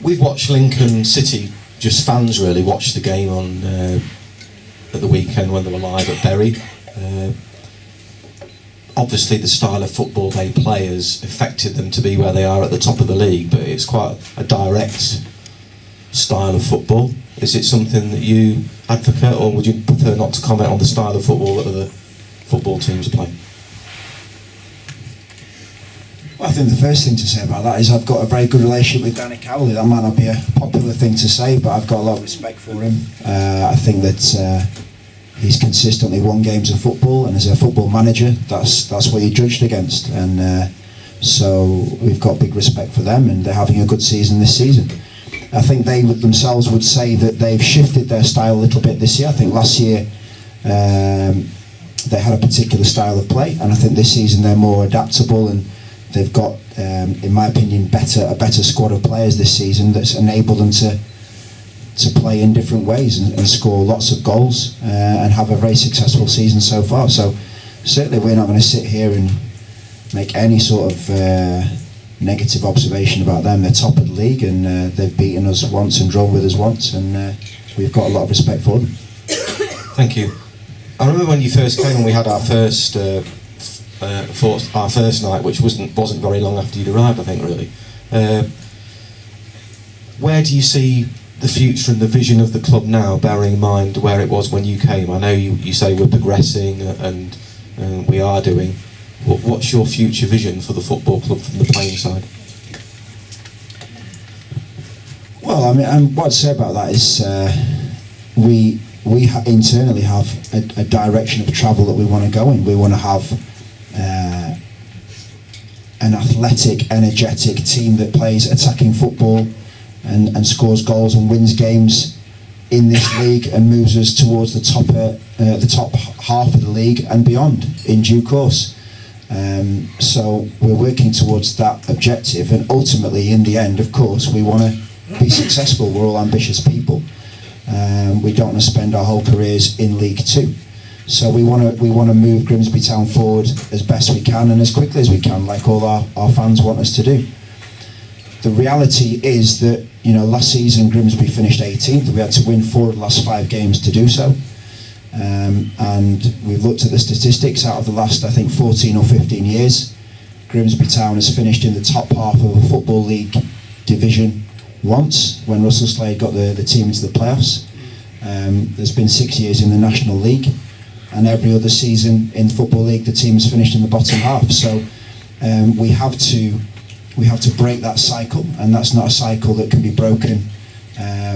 We've watched Lincoln City, just fans really, watch the game on at the weekend when they were live at Bury. Obviously, the style of football they play has affected them to be where they are at the top of the league, but it's quite a direct style of football. Is it something that you advocate, or would you prefer not to comment on the style of football that other football teams play? Well, I think the first thing to say about that is I've got a very good relationship with Danny Cowley. That might not be a popular thing to say, but I've got a lot of respect for him. I think that he's consistently won games of football, and as a football manager, that's what you're judged against. And so we've got big respect for them, and they're having a good season this season. I think they themselves would say that they've shifted their style a little bit this year. I think last year they had a particular style of play, and I think this season they're more adaptable, and they've got, in my opinion, a better squad of players this season that's enabled them to play in different ways and score lots of goals and have a very successful season so far. So certainly we're not going to sit here and make any sort of negative observation about them. They're top of the league, and they've beaten us once and drawn with us once, and we've got a lot of respect for them. Thank you. I remember when you first came and we had our first night, which wasn't very long after you'd arrived, I think, really. Where do you see the future and the vision of the club now, bearing in mind where it was when you came? I know you say we're progressing, and we are doing. What's your future vision for the football club from the playing side? Well, I mean, what I'd say about that is we internally have a direction of travel that we want to go in. We want to have an athletic, energetic team that plays attacking football and scores goals and wins games in this league and moves us towards the top half of the league and beyond in due course. So we're working towards that objective, and ultimately in the end, of course, we want to be successful. We're all ambitious people. We don't want to spend our whole careers in League Two. So we want to move Grimsby Town forward as best we can and as quickly as we can, like all our fans want us to do. The reality is that, last season Grimsby finished 18th. We had to win 4 of the last 5 games to do so. And we've looked at the statistics. Out of the last, I think, 14 or 15 years, Grimsby Town has finished in the top half of a Football League division once, when Russell Slade got the team into the playoffs. There's been 6 years in the National League, and every other season in the Football League the team has finished in the bottom half. So we have to break that cycle, and that's not a cycle that can be broken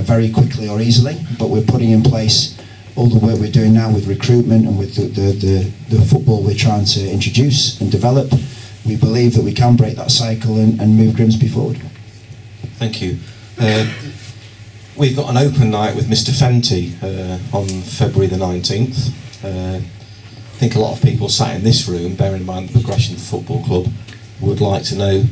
very quickly or easily, but we're putting in place all the work we're doing now with recruitment and with the football we're trying to introduce and develop. We believe that we can break that cycle and move Grimsby forward. Thank you. We've got an open night with Mr. Fenty on February the 19th. I think a lot of people sat in this room, bearing in mind the progression of the football club, would like to know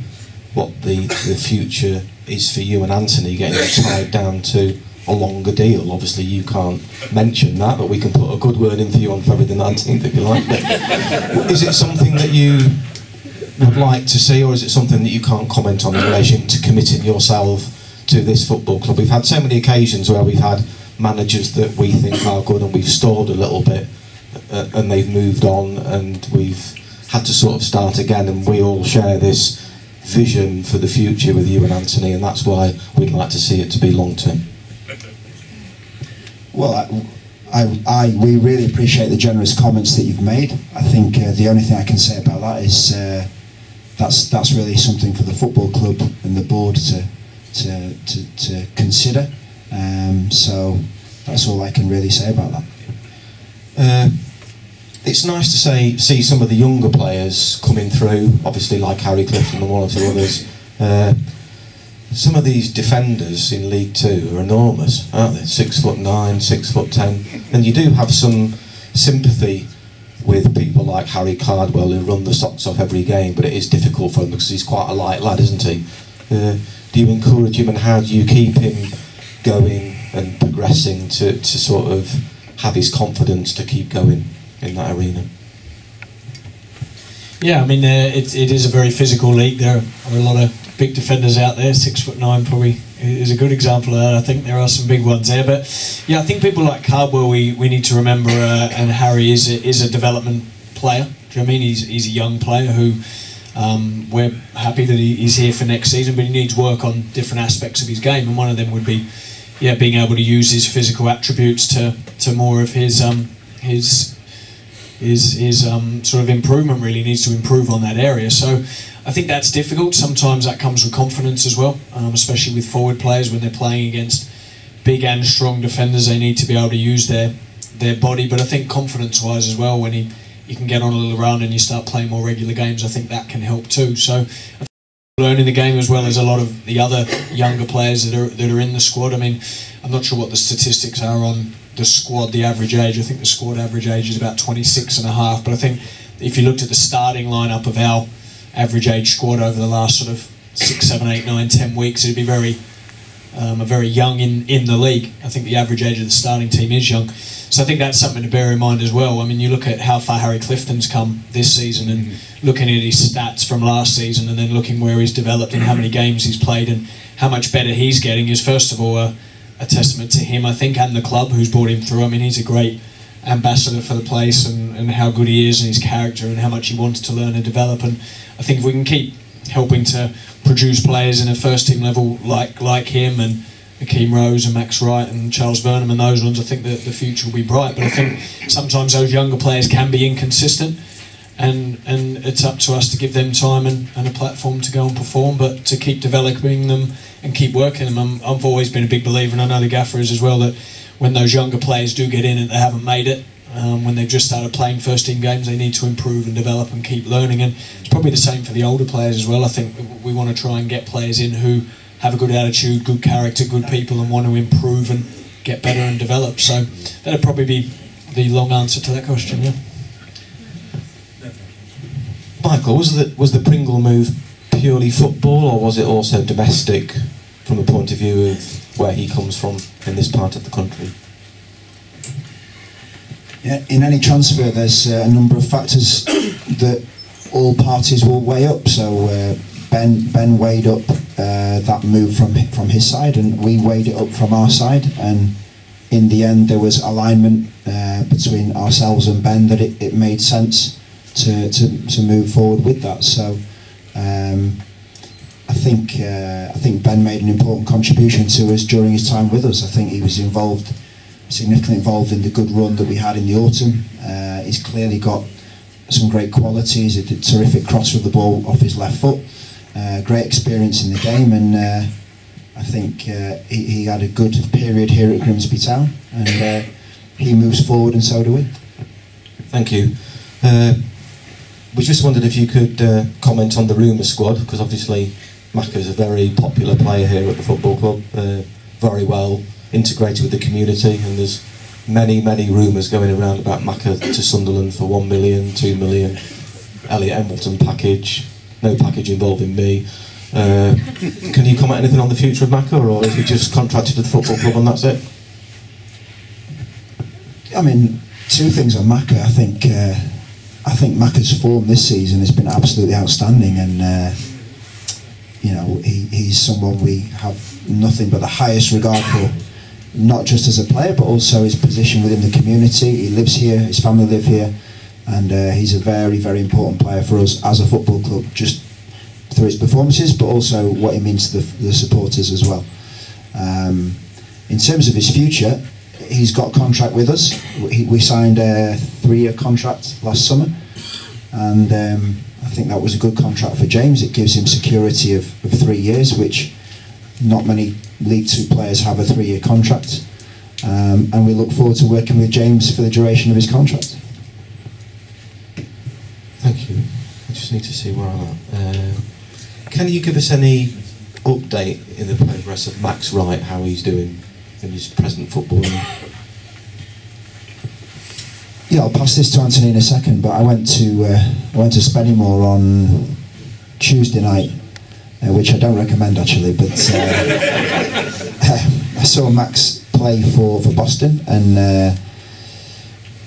what the future is for you and Anthony, getting tied down to a longer deal. Obviously you can't mention that, but we can put a good word in for you on February the 19th if you like. Is it something that you would like to see, or is it something that you can't comment on in relation to committing yourself to this football club? We've had so many occasions where we've had managers that we think are good and we've stalled a little bit and they've moved on, and we've had to sort of start again, and we all share this vision for the future with you and Anthony, and that's why we'd like to see it to be long term. Well, we really appreciate the generous comments that you've made. I think the only thing I can say about that is that's really something for the football club and the board to consider. So that's all I can really say about that. It's nice to see some of the younger players coming through, obviously like Harry Clifton and one or two others. Some of these defenders in League Two are enormous, aren't they? 6'9", 6'10", and you do have some sympathy with people like Harry Cardwell who run the socks off every game, but it is difficult for him because he's quite a light lad, isn't he? Do you encourage him, and how do you keep him going and progressing to sort of have his confidence to keep going in that arena? Yeah, I mean, it is a very physical league. There are a lot of big defenders out there. 6'9" probably is a good example of that. I think there are some big ones there. But yeah, I think people like Cardwell, we need to remember, and Harry is a development player. Do you know what I mean? He's a young player who we're happy that he's here for next season, but he needs work on different aspects of his game, and one of them would be, yeah, being able to use his physical attributes to more of his sort of improvement. Really needs to improve on that area. So I think that's difficult. Sometimes that comes with confidence as well, especially with forward players when they're playing against big and strong defenders. They need to be able to use their body. But I think confidence-wise as well, when you can get on a little run and you start playing more regular games, I think that can help too. So I think learning the game as well as a lot of the other younger players that are in the squad. I mean, I'm not sure what the statistics are on the squad, the average age. I think the squad average age is about 26 and a half, but I think if you looked at the starting lineup of our average age squad over the last sort of 6, 7, 8, 9, 10 weeks, it'd be very young in the league. I think the average age of the starting team is young, so I think that's something to bear in mind as well. I mean, you look at how far Harry Clifton's come this season, and looking at his stats from last season, and then looking where he's developed and how many games he's played and how much better he's getting, is first of all a testament to him, I think, and the club who's brought him through. I mean, he's a great ambassador for the place, and how good he is, and his character, and how much he wants to learn and develop. And I think if we can keep helping to produce players in a first team level like him, and Akeem Rose and Max Wright and Charles Burnham and those ones, I think that the future will be bright. But I think sometimes those younger players can be inconsistent, and it's up to us to give them time and a platform to go and perform, but to keep developing them and keep working them. I've always been a big believer, and I know the gaffer is as well, that when those younger players do get in and they haven't made it, when they've just started playing first team games, they need to improve and develop and keep learning. And it's probably the same for the older players as well. I think we want to try and get players in who have a good attitude, good character, good people, and want to improve and get better and develop. So that'd probably be the long answer to that question. Yeah. Michael, was the Pringle move purely football, or was it also domestic from the point of view of where he comes from in this part of the country? Yeah, in any transfer, there's a number of factors that all parties will weigh up. So Ben weighed up that move from his side, and we weighed it up from our side. And in the end, there was alignment between ourselves and Ben that it made sense to move forward with that. So I think Ben made an important contribution to us during his time with us. I think he was significantly involved in the good run that we had in the autumn. He's clearly got some great qualities. He did a terrific cross with the ball off his left foot. Great experience in the game, and I think he had a good period here at Grimsby Town, and he moves forward, and so do we. Thank you. We just wondered if you could comment on the rumour squad, because obviously Macca's a very popular player here at the football club, very well integrated with the community, and there's many rumours going around about Macca to Sunderland for 1 million, 2 million, Elliot Embleton package, no package involving me. Can you comment anything on the future of Macca, or is he just contracted to the football club and that's it? I mean, two things on Macca. I think Macca's form this season has been absolutely outstanding, and you know, he's someone we have nothing but the highest regard for. not just as a player, but also his position within the community. He lives here, his family live here, and he's a very, very important player for us as a football club, just through his performances, but also what he means to the supporters as well. In terms of his future, he's got a contract with us. We signed a 3-year contract last summer, and I think that was a good contract for James. It gives him security of 3 years, which not many League Two players have a 3-year contract, and we look forward to working with James for the duration of his contract. Thank you. I just need to see where I'm at. Can you give us any update in the progress of Max Wright, how he's doing in his present footballing? Yeah, I'll pass this to Anthony in a second, but I went to Spennymoor on Tuesday night, which I don't recommend actually, but I saw Max play for Boston, and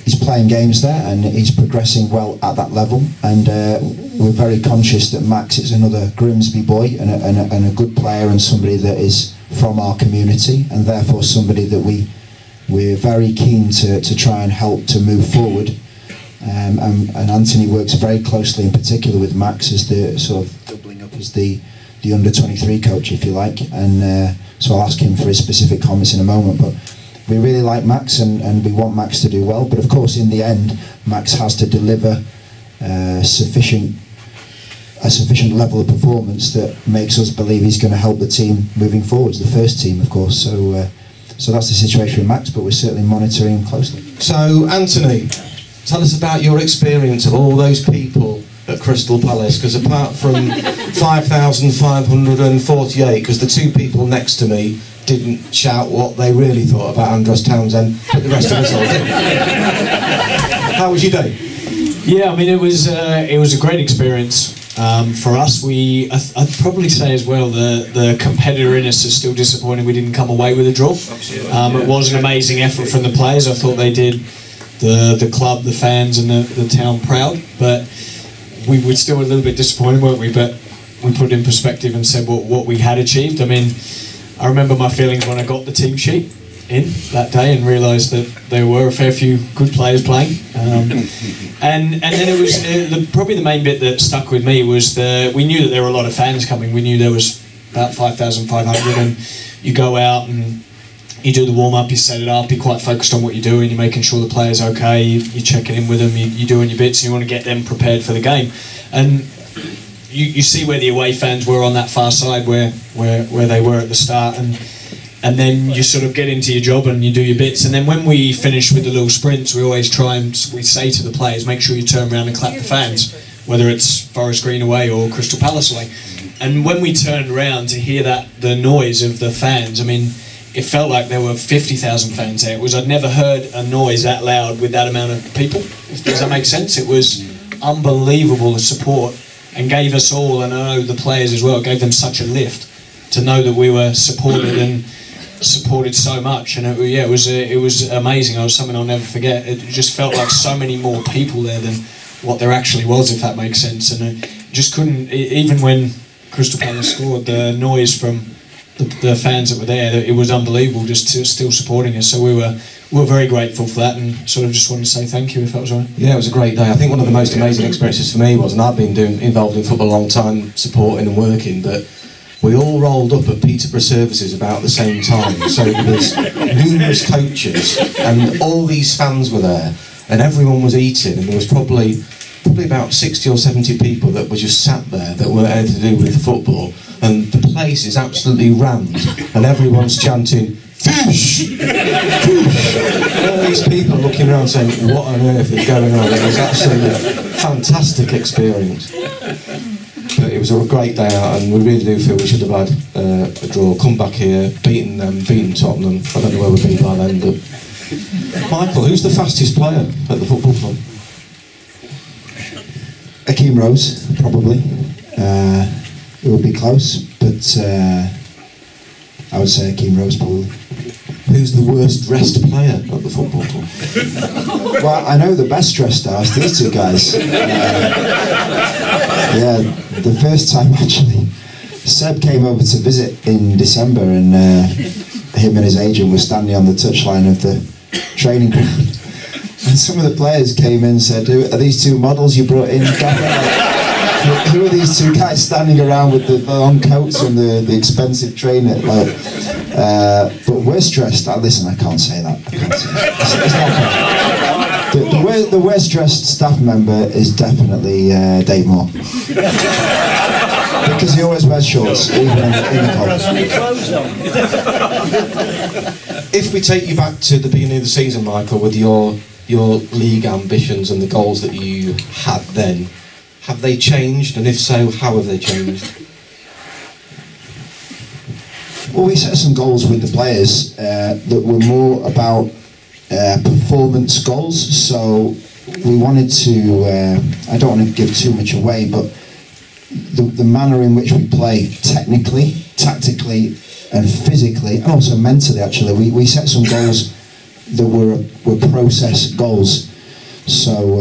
he's playing games there, and he's progressing well at that level, and we're very conscious that Max is another Grimsby boy and a good player, and somebody that is from our community, and therefore somebody that we're very keen to try and help to move forward. And Anthony works very closely in particular with Max as the sort of doubling up as the under-23 coach, if you like, and so I'll ask him for his specific comments in a moment, but we really like Max, and we want Max to do well, but of course in the end Max has to deliver a sufficient level of performance that makes us believe he's going to help the team moving forwards, the first team of course, so that's the situation with Max, but we're certainly monitoring him closely. So Anthony, tell us about your experience of all those people at Crystal Palace, because apart from 5,548, because the two people next to me didn't shout what they really thought about Andros Townsend, but the rest of us all did. How was your day? Yeah, I mean it was a great experience for us. I'd probably say as well the competitor in us is still disappointed we didn't come away with a draw. It was an amazing effort from the players. I thought they did the club, the fans, and the town proud, but we were still a little bit disappointed, weren't we? But we put it in perspective and said what we had achieved. I mean, I remember my feelings when I got the team sheet in that day and realised that there were a fair few good players playing. And then it was probably the main bit that stuck with me was we knew that there were a lot of fans coming. We knew there was about 5,500, and you go out and you do the warm-up, you set it up, you're quite focused on what you're doing, you're making sure the player's okay, you're checking in with them, you're doing your bits, and you want to get them prepared for the game. And you see where the away fans were on that far side where they were at the start, and then you sort of get into your job and you do your bits, and then when we finish with the little sprints, we always try and we say to the players, make sure you turn around and clap the fans, whether it's Forest Green away or Crystal Palace away. And when we turned around to hear the noise of the fans, I mean, it felt like there were 50,000 fans there. I'd never heard a noise that loud with that amount of people. Does that make sense? It was unbelievable support, and gave us all, and I know the players as well, gave them such a lift to know that we were supported and supported so much. And it was amazing. It was something I'll never forget. It just felt like so many more people there than what there actually was, if that makes sense. And it just couldn't, even when Crystal Palace scored, the noise from the fans that were there, it was unbelievable, just still supporting us. So we were very grateful for that, and sort of just wanted to say thank you, if that was all right. Yeah, it was a great day. I think one of the most amazing experiences for me was, and I've been involved in football a long time, supporting and working, but we all rolled up at Peterborough Services about the same time. So there was numerous coaches, and all these fans were there, and everyone was eating, and there was probably about 60 or 70 people that were just sat there that weren't anything to do with football, and the place is absolutely rammed, and everyone's chanting, "Fish! Fish!" All these people looking around saying, what on earth is going on? It was absolutely a fantastic experience. But it was a great day out, and we really do feel we should have had a draw, come back here, beaten Tottenham. I don't know where we'd be by then, but... Michael, who's the fastest player at the football club? Akeem Rose, probably. It would be close, but I would say Akeem Rose probably. Who's the worst dressed player at the football club? Well, I know the best dressed are these two guys. Yeah, the first time actually, Seb came over to visit in December, and him and his agent were standing on the touchline of the training ground, and some of the players came in and said, "Are these two models you brought in, Gaffer? Who are these two guys standing around with the long coats and the expensive trainer?" But we're stressed. Listen, I can't say that. It's not fair. The worst dressed staff member is definitely Dave Moore. Because he always wears shorts, even in the cold. If we take you back to the beginning of the season, Michael, with your league ambitions and the goals that you had then, have they changed? And if so, how have they changed? Well, we set some goals with the players that were more about performance goals. So we wanted to, I don't want to give too much away, but the manner in which we play technically, tactically and physically, and also mentally actually, we set some goals that were process goals. So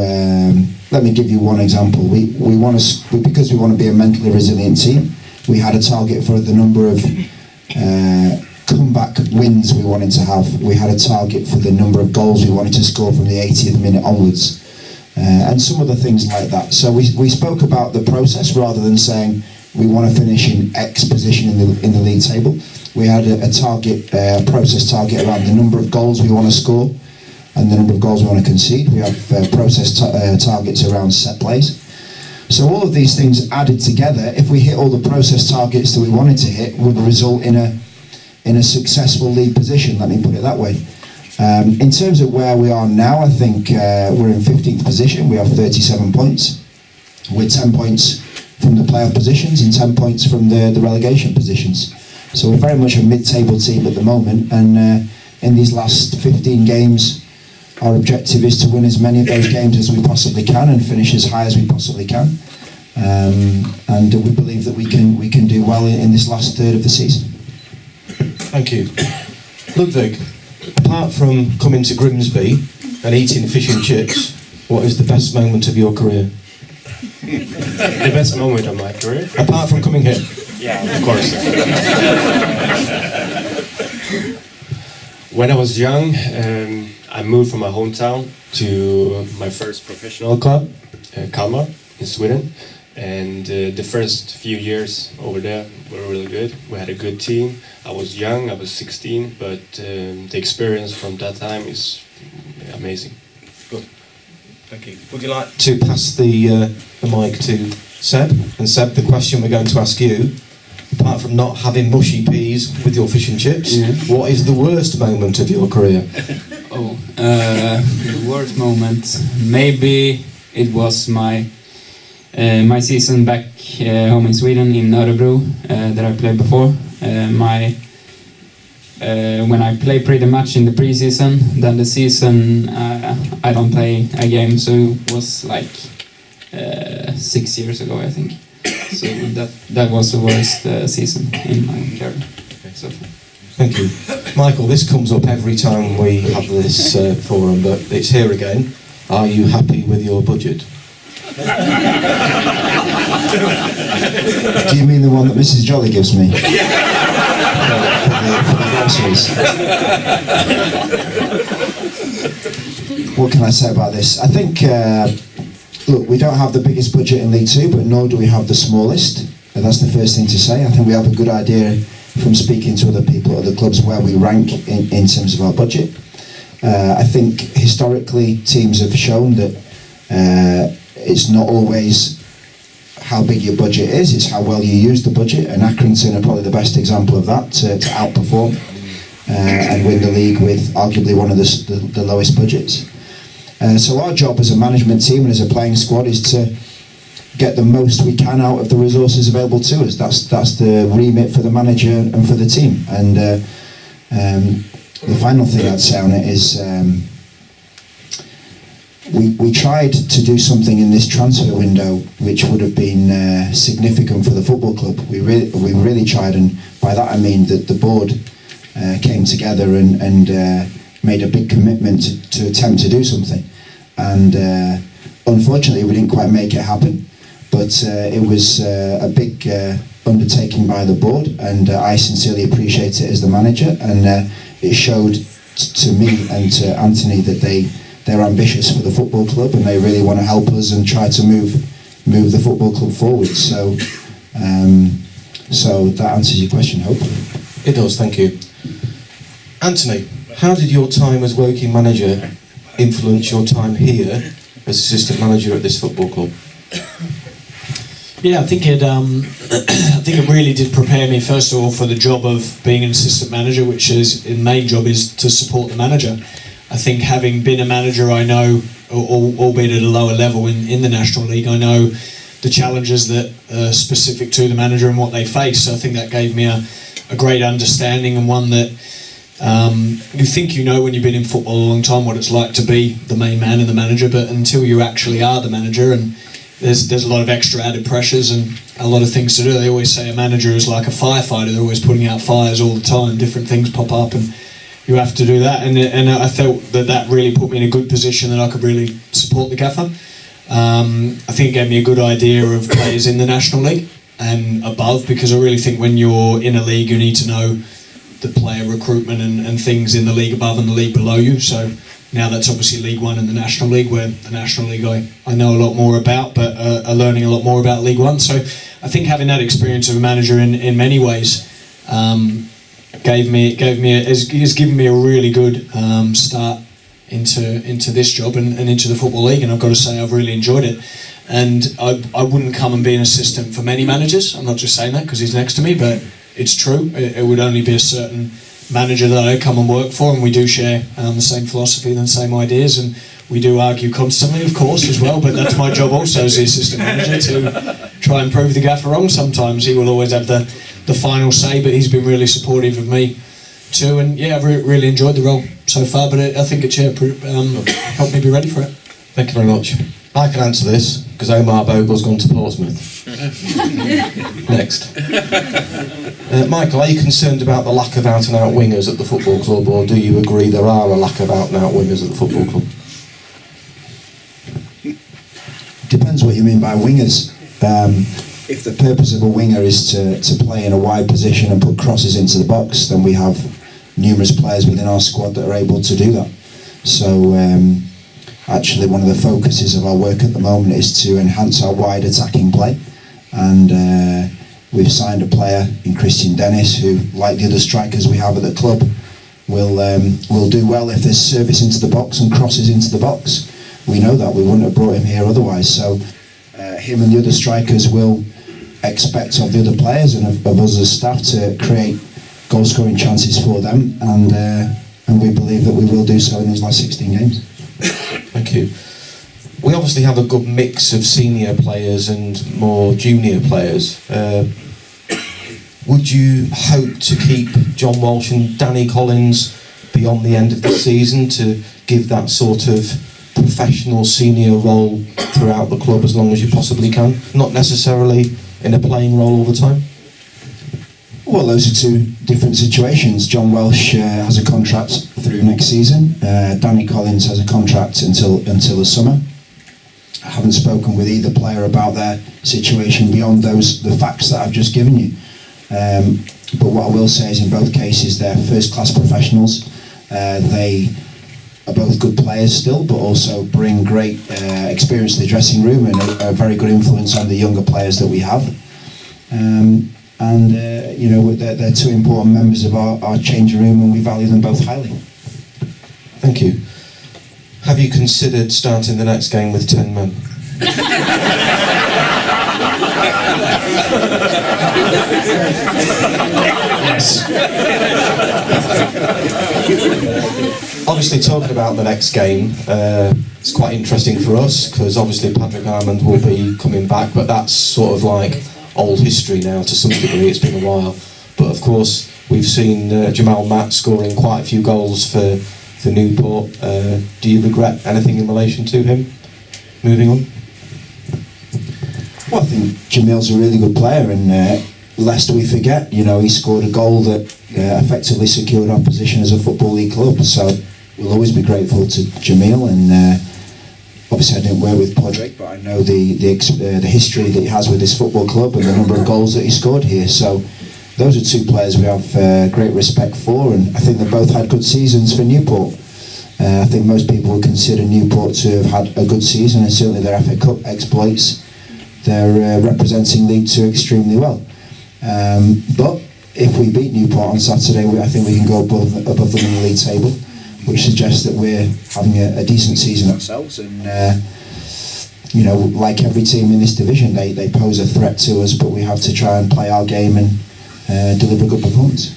let me give you one example. We want to, because we want to be a mentally resilient team, we had a target for the number of comeback wins we wanted to have. We had a target for the number of goals we wanted to score from the 80th minute onwards. And some other things like that. So we spoke about the process rather than saying we want to finish in X position in the league table. We had a target, process target around the number of goals we want to score and the number of goals we want to concede. We have process targets around set plays. So all of these things added together, if we hit all the process targets that we wanted to hit, would result in a successful league position. Let me put it that way. In terms of where we are now, I think we're in 15th position. We have 37 points. We're 10 points from the playoff positions and 10 points from the relegation positions. So we're very much a mid-table team at the moment. And in these last 15 games, our objective is to win as many of those games as we possibly can and finish as high as we possibly can. And we believe that we can do well in this last third of the season. Thank you. Ludvig, apart from coming to Grimsby and eating fish and chips, what is the best moment of your career? The best moment of my career? Apart from coming here? Yeah, of course. When I was young, I moved from my hometown to my first professional club, Kalmar, in Sweden. And the first few years over there were really good. We had a good team. I was young, I was 16, but the experience from that time is amazing. Good. Thank you. Would you like to pass the mic to Seb? And Seb, the question we're going to ask you, apart from not having mushy peas with your fish and chips, what is the worst moment of your career? The worst moment, maybe it was my season back home in Sweden in Örebro that I played before. When I play pretty much in the pre-season, then the season I don't play a game, so it was like 6 years ago, I think. So that was the worst season in my career. So. Thank you. Michael, this comes up every time we have this forum, but it's here again. Are you happy with your budget? Do you mean the one that Mrs. Jolley gives me? For the groceries. What can I say about this? I think, look, we don't have the biggest budget in League Two, but nor do we have the smallest. And that's the first thing to say. I think we have a good idea from speaking to other people at other clubs where we rank in terms of our budget. I think historically teams have shown that it's not always how big your budget is, it's how well you use the budget, and Accrington are probably the best example of that, to outperform and win the league with arguably one of the lowest budgets. So our job as a management team and as a playing squad is to get the most we can out of the resources available to us. That's the remit for the manager and for the team. And the final thing I'd say on it is we tried to do something in this transfer window which would have been significant for the football club. We really tried, and by that I mean that the board came together and made a big commitment to attempt to do something. And unfortunately we didn't quite make it happen. but it was a big undertaking by the board, and I sincerely appreciate it as the manager, and it showed to me and to Anthony that they're ambitious for the football club and they really want to help us and try to move the football club forward. So so that answers your question, hopefully. It does, thank you. Anthony, how did your time as Woking manager influence your time here as assistant manager at this football club? Yeah, I think it really did prepare me, first of all, for the job of being an assistant manager, which is the main job is to support the manager. I think having been a manager, I know, albeit at a lower level in the National League, I know the challenges that are specific to the manager and what they face. So I think that gave me a great understanding, and one that you think you know when you've been in football a long time what it's like to be the main man and the manager, but until you actually are the manager, and there's a lot of extra added pressures and a lot of things to do. They always say a manager is like a firefighter. They're always putting out fires all the time. Different things pop up and you have to do that. And I felt that really put me in a good position that I could really support the gaffer. I think it gave me a good idea of players in the National League and above, because I really think when you're in a league you need to know the player recruitment and things in the league above and the league below you. So now that's obviously League One and the National League, where the National League I know a lot more about, but are learning a lot more about League One. So I think having that experience of a manager in many ways has given me a really good start into this job and into the Football League, and I've got to say I've really enjoyed it. And I wouldn't come and be an assistant for many managers. I'm not just saying that because he's next to me, but it's true. It would only be a certain manager that I come and work for, and we do share the same philosophy and the same ideas, and we do argue constantly, of course, as well, but that's my job also as the assistant manager, to try and prove the gaffer wrong. Sometimes he will always have the final say, but he's been really supportive of me too, and yeah, I've really enjoyed the role so far, but I think it's helped me be ready for it. Thank you very much. I can answer this, because Omar Bogle's gone to Portsmouth. Next. Michael, are you concerned about the lack of out-and-out wingers at the football club, or do you agree there are a lack of out-and-out wingers at the football club? Depends what you mean by wingers. If the purpose of a winger is to play in a wide position and put crosses into the box, then we have numerous players within our squad that are able to do that. So actually one of the focuses of our work at the moment is to enhance our wide attacking play, and we've signed a player in Christian Dennis who, like the other strikers we have at the club, will do well if there's service into the box and crosses into the box. We know that, we wouldn't have brought him here otherwise. So him and the other strikers will expect of the other players and of us as staff to create goal scoring chances for them, and we believe that we will do so in these last 16 games. Thank you. We obviously have a good mix of senior players and more junior players. Would you hope to keep John Walsh and Danny Collins beyond the end of the season to give that sort of professional senior role throughout the club as long as you possibly can? Not necessarily in a playing role all the time? Well, those are two different situations. John Welsh has a contract through next season. Danny Collins has a contract until the summer. I haven't spoken with either player about their situation beyond the facts that I've just given you. But what I will say is in both cases they're first-class professionals. They are both good players still, but also bring great experience to the dressing room and a very good influence on the younger players that we have. You know, they're two important members of our changing room, and we value them both highly. Thank you. Have you considered starting the next game with 10 men? Yes. Obviously, talking about the next game, it's quite interesting for us because obviously Patrick Armand will be coming back, but that's sort of like old history now to some degree. It's been a while, but of course we've seen Jamal Matt scoring quite a few goals for Newport. Do you regret anything in relation to him moving on? Well, I think Jamil's a really good player, and lest we forget, you know, he scored a goal that effectively secured our position as a Football League club. So we'll always be grateful to Jamil, and obviously I didn't work with Podrick, but I know the history that he has with this football club and the number of goals that he scored here. So those are two players we have great respect for, and I think they both had good seasons for Newport. I think most people would consider Newport to have had a good season, and certainly their FA Cup exploits, they're representing League Two extremely well. But if we beat Newport on Saturday, I think we can go above them in the league table, which suggests that we're having a decent season ourselves. And you know, like every team in this division, they pose a threat to us, but we have to try and play our game and deliver a good performance.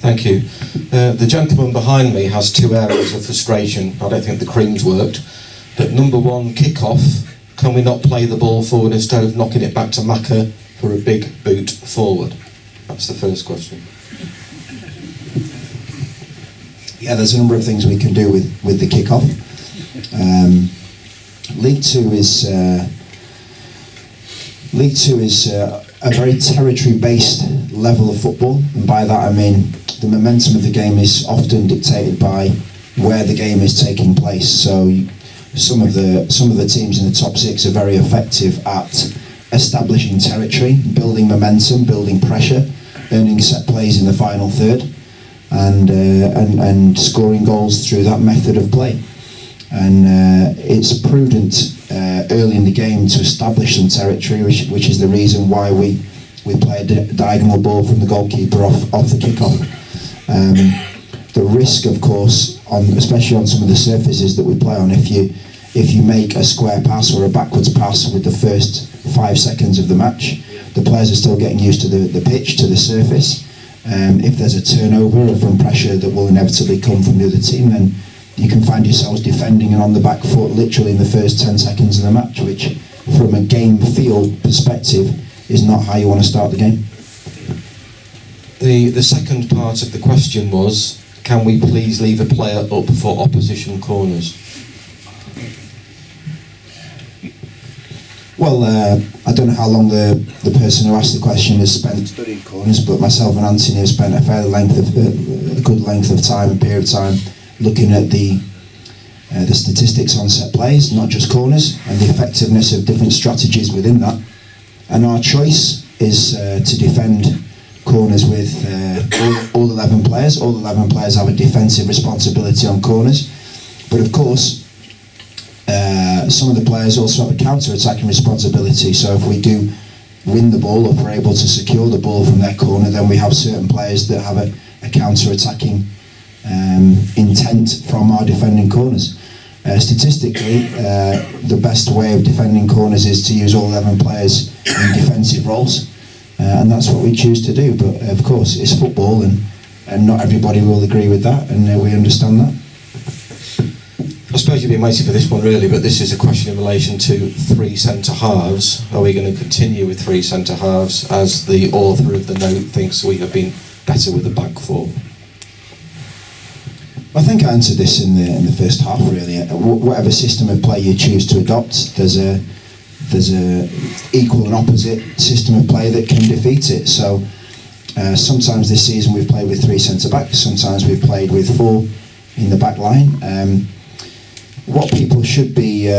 Thank you. The gentleman behind me has two areas of frustration. I don't think the cream's worked. But number one, kick-off. Can we not play the ball forward instead of knocking it back to Maka for a big boot forward? That's the first question. Yeah, there's a number of things we can do with the kick-off. League Two is a very territory-based level of football, and by that I mean the momentum of the game is often dictated by where the game is taking place. So some of the teams in the top six are very effective at establishing territory, building momentum, building pressure, earning set plays in the final third, and scoring goals through that method of play. And it's prudent early in the game to establish some territory, which is the reason why we play a diagonal ball from the goalkeeper off the kick-off. The risk, of course, especially on some of the surfaces that we play on, if you make a square pass or a backwards pass with the first 5 seconds of the match, the players are still getting used to the pitch, to the surface. If there's a turnover from pressure that will inevitably come from the other team, then you can find yourselves defending and on the back foot literally in the first 10 seconds of the match, which from a game feel perspective is not how you want to start the game. The second part of the question was, can we please leave a player up for opposition corners? Well, I don't know how long the person who asked the question has spent studying corners, but myself and Anthony have spent a good length of time, period of time, looking at the statistics on set plays, not just corners, and the effectiveness of different strategies within that. And our choice is to defend corners with all 11 players. All 11 players have a defensive responsibility on corners, but of course some of the players also have a counter-attacking responsibility. So if we do win the ball, or we're able to secure the ball from their corner, then we have certain players that have a counter-attacking intent from our defending corners. Statistically, the best way of defending corners is to use all 11 players in defensive roles, and that's what we choose to do. But of course, it's football, and not everybody will agree with that, and we understand that. I suppose you've been waiting for this one really, but this is a question in relation to three centre halves. Are we going to continue with three centre halves, as the author of the note thinks we have been better with the back four? I think I answered this in the first half really. Whatever system of play you choose to adopt, there's a equal and opposite system of play that can defeat it. So sometimes this season we've played with three centre backs, sometimes we've played with four in the back line. What people should be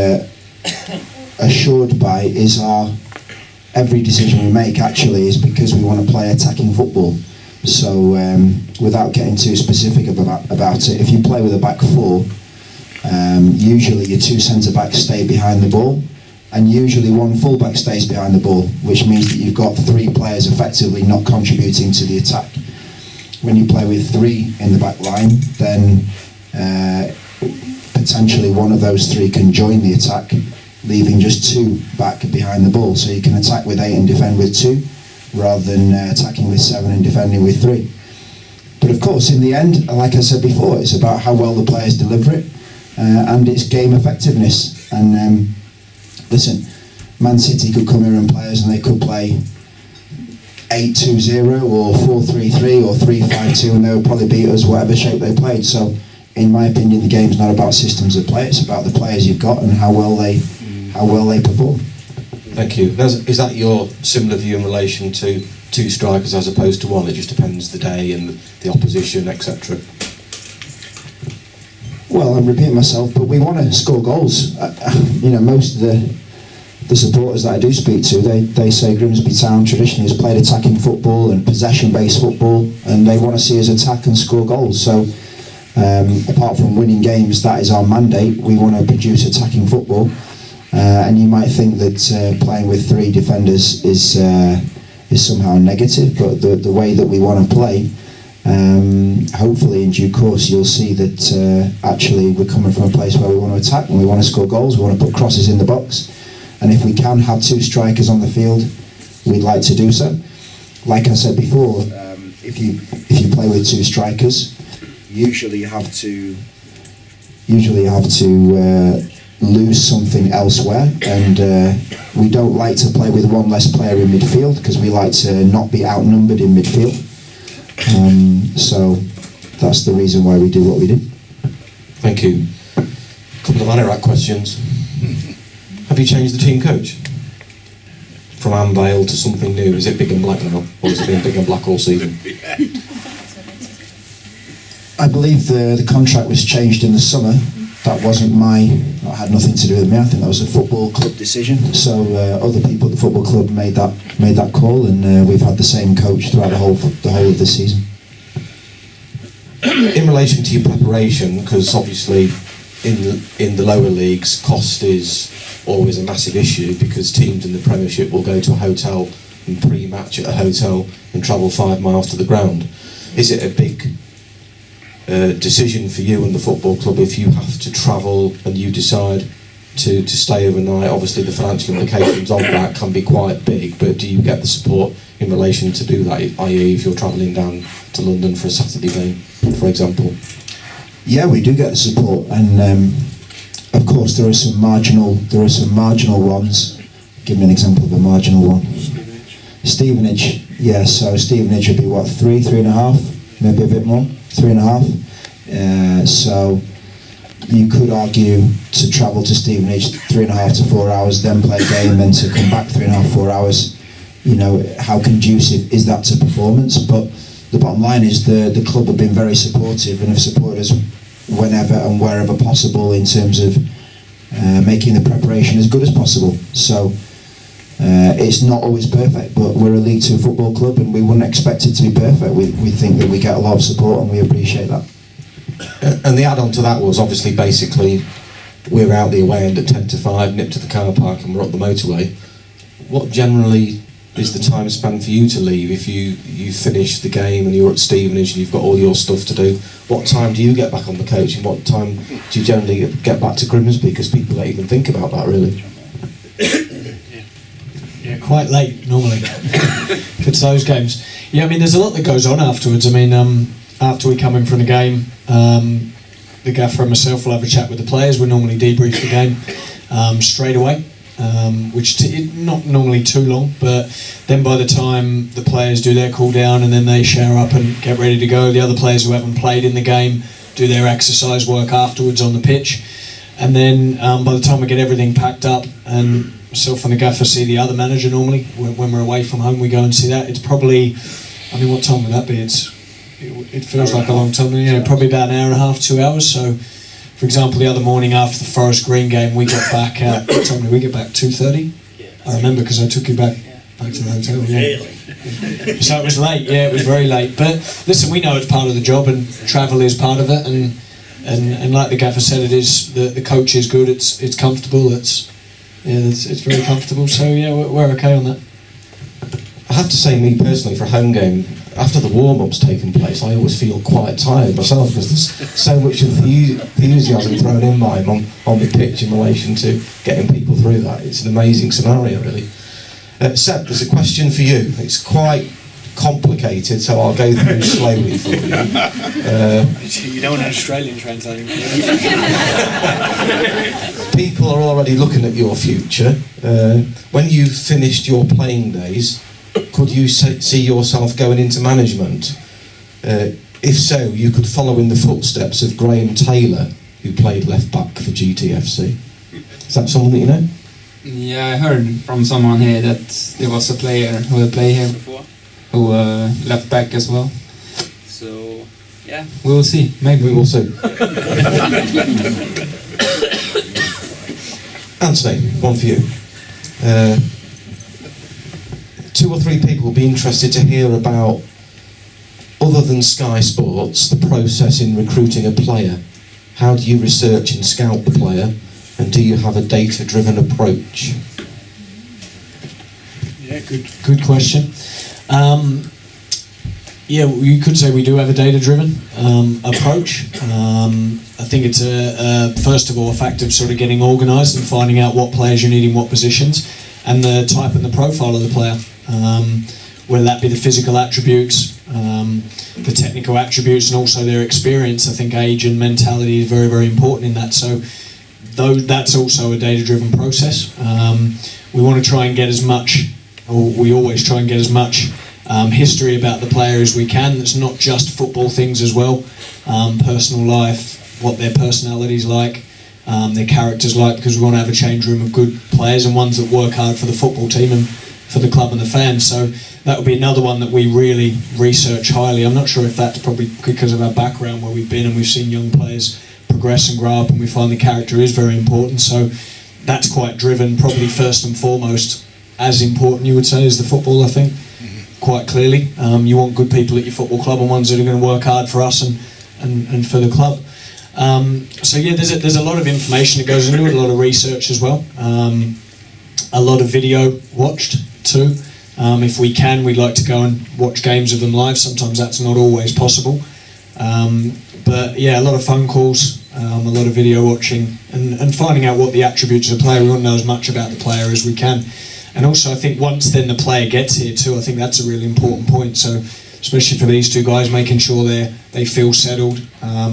assured by is every decision we make actually is because we want to play attacking football. So without getting too specific about it, if you play with a back four, usually your two centre-backs stay behind the ball, and usually one full-back stays behind the ball, which means that you've got three players effectively not contributing to the attack. When you play with three in the back line, then potentially one of those three can join the attack, leaving just two back behind the ball. So you can attack with 8 and defend with 2, rather than attacking with 7 and defending with 3. But of course, in the end, like I said before, it's about how well the players deliver it, and it's game effectiveness. And listen, Man City could come here and play us, and they could play 8-2-0 or 4-3-3 or 3-5-2, and they would probably beat us whatever shape they played. So in my opinion, the game's not about systems of play, it's about the players you've got and how well they perform. Thank you. Is that your similar view in relation to 2 strikers as opposed to 1? It just depends the day and the opposition, etc. Well, I'm repeating myself, but we want to score goals. You know, most of the supporters that I do speak to, they say Grimsby Town traditionally has played attacking football and possession-based football, and they want to see us attack and score goals. So, apart from winning games, that is our mandate. We want to produce attacking football, and you might think that playing with 3 defenders is somehow negative, but the way that we want to play, hopefully in due course you'll see that actually we're coming from a place where we want to attack and we want to score goals, we want to put crosses in the box, and if we can have 2 strikers on the field, we'd like to do so. Like I said before, if you play with 2 strikers, usually you have to lose something elsewhere, and we don't like to play with 1 less player in midfield because we like to not be outnumbered in midfield. So that's the reason why we do what we do. Thank you. A couple of Anorak questions. Have you changed the team coach? From Anvale to something new? Is it big and black now? Or has it been big and black all season? I believe the contract was changed in the summer. That had nothing to do with me. I think that was a football club decision. So other people at the football club made that call, and we've had the same coach throughout the whole of this season. In relation to your preparation, because obviously in the lower leagues, cost is always a massive issue, because teams in the Premiership will go to a hotel and pre-match at a hotel and travel 5 miles to the ground. Is it a big decision for you and the football club if you have to travel and you decide to stay overnight? Obviously the financial implications of that can be quite big, but do you get the support in relation to do that, i.e. if you're travelling down to London for a Saturday game, for example? Yeah, we do get the support, and of course there are some marginal ones. Give me an example of a marginal one. Stevenage. Yeah, so Stevenage would be what, 3.5, maybe a bit more, 3.5. So you could argue to travel to Stevenage 3.5 to 4 hours, then play a game, then to come back 3.5, 4 hours. You know, how conducive is that to performance? But the bottom line is the club have been very supportive and have supported us whenever and wherever possible in terms of making the preparation as good as possible. So it's not always perfect, but we're a League 2 football club and we wouldn't expect it to be perfect. We think that we get a lot of support and we appreciate that. And the add-on to that was obviously basically we're out the away end at 10 to 5, nip to the car park and we're up the motorway. What generally is the time span for you to leave if you finish the game and you're at Stevenage and you've got all your stuff to do? What time do you get back on the coach and what time do you generally get back to Grimsby? Because people don't even think about that really. Yeah, quite late normally if it's those games. Yeah, I mean there's a lot that goes on afterwards. I mean after we come in from the game, the gaffer and myself will have a chat with the players. We normally debrief the game straight away. Which not normally too long, but then by the time the players do their cool down and then they shower up and get ready to go, the other players who haven't played in the game do their exercise work afterwards on the pitch, and then by the time we get everything packed up and myself and the gaffer see the other manager normally when we're away from home, we go and see that. It's probably, I mean, what time would that be? It feels like a long time, you know, probably about an hour and a half, 2 hours. So for example, the other morning after the Forest Green game, we got back at, what time did we get back? 2:30? I remember because I took you back to the hotel. Yeah. So it was late, yeah, it was very late. But listen, we know it's part of the job and travel is part of it. And like the gaffer said, it is, the coach is good, it's comfortable, it's very comfortable. So yeah, we're okay on that. I have to say, me personally, for a home game, after the warm-up's taken place, I always feel quite tired myself because there's so much enthusiasm thrown in by him on the pitch in relation to getting people through that. It's an amazing scenario, really. Seb, there's a question for you. It's quite complicated, so I'll go through slowly for you. You don't want an Australian translating. People are already looking at your future. When you've finished your playing days, could you see yourself going into management? If so, you could follow in the footsteps of Graham Taylor, who played left back for GTFC. Is that someone that you know? Yeah, I heard from someone here that there was a player who had played here before, who left back as well. So Yeah, we will see. Maybe We will see. Anthony, one for you. 2 or 3 people will be interested to hear about, other than Sky Sports, the process in recruiting a player. How do you research and scout the player, and do you have a data-driven approach? Yeah, good question. Yeah, you could say we do have a data-driven approach. I think it's first of all a fact of sort of getting organised and finding out what players you need in what positions, and the type and the profile of the player. Whether that be the physical attributes, the technical attributes, and also their experience. I think age and mentality is very, very important in that. So, though that's also a data-driven process. We want to try and get as much, or we always try and get as much history about the player as we can. That's not just football things as well, personal life, what their personality's like, their character's like, because we want to have a change room of good players and ones that work hard for the football team and for the club and the fans. So that would be another one that we really research highly. I'm not sure if that's probably because of our background where we've been and we've seen young players progress and grow up, and we find the character is very important. So that's quite driven, probably first and foremost, as important you would say as the football, I think, quite clearly. You want good people at your football club and ones that are going to work hard for us and for the club. So yeah, there's a lot of information that goes into it, a lot of research as well. A lot of video watched too. If we can, we'd like to go and watch games of them live. Sometimes that's not always possible. But yeah, a lot of phone calls, a lot of video watching, and finding out what the attributes of the player. We want to know as much about the player as we can. And also I think once then the player gets here too, I think that's a really important point. So especially for these 2 guys, making sure they feel settled. I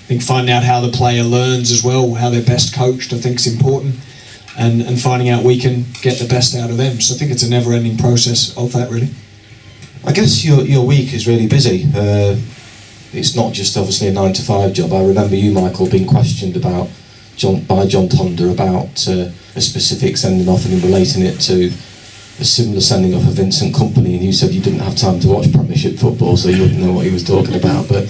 think finding out how the player learns as well, how they're best coached, I think is important. And finding out we can get the best out of them. So I think it's a never-ending process of that, really. I guess your week is really busy. It's not just obviously a 9-to-5 job. I remember you, Michael, being questioned by John Tonder about a specific sending off and relating it to a similar sending off of Vincent Kompany, and you said you didn't have time to watch Premiership football, so you wouldn't know what he was talking about. But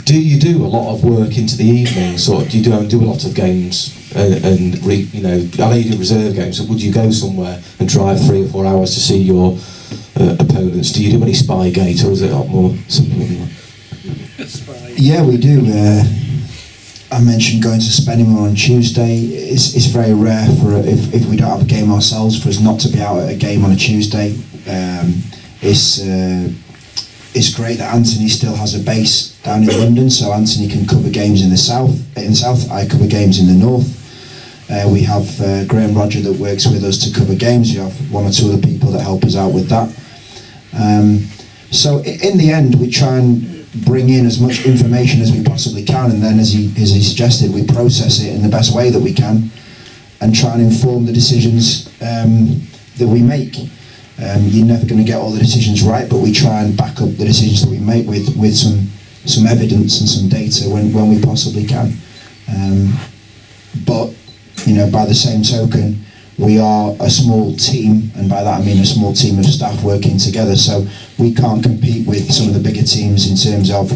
do you do a lot of work into the evenings, or do you do a lot of games? You know, I know you do reserve games, so would you go somewhere and drive 3 or 4 hours to see your opponents? Do you do any Spygate, or is it a lot more simple than that? Yeah, we do. I mentioned going to Spennymoor on Tuesday. It's very rare for if we don't have a game ourselves for us not to be out at a game on a Tuesday. It's great that Anthony still has a base down in London, so Anthony can cover games in the south. I cover games in the north. We have Graham Roger that works with us to cover games. We have 1 or 2 other people that help us out with that. So in the end, we try and bring in as much information as we possibly can, and then as he suggested, we process it in the best way that we can and try and inform the decisions that we make. You're never going to get all the decisions right, but we try and back up the decisions that we make with some evidence and some data when we possibly can. But you know, by the same token, we are a small team, and by that I mean a small team of staff working together, so we can't compete with some of the bigger teams in terms of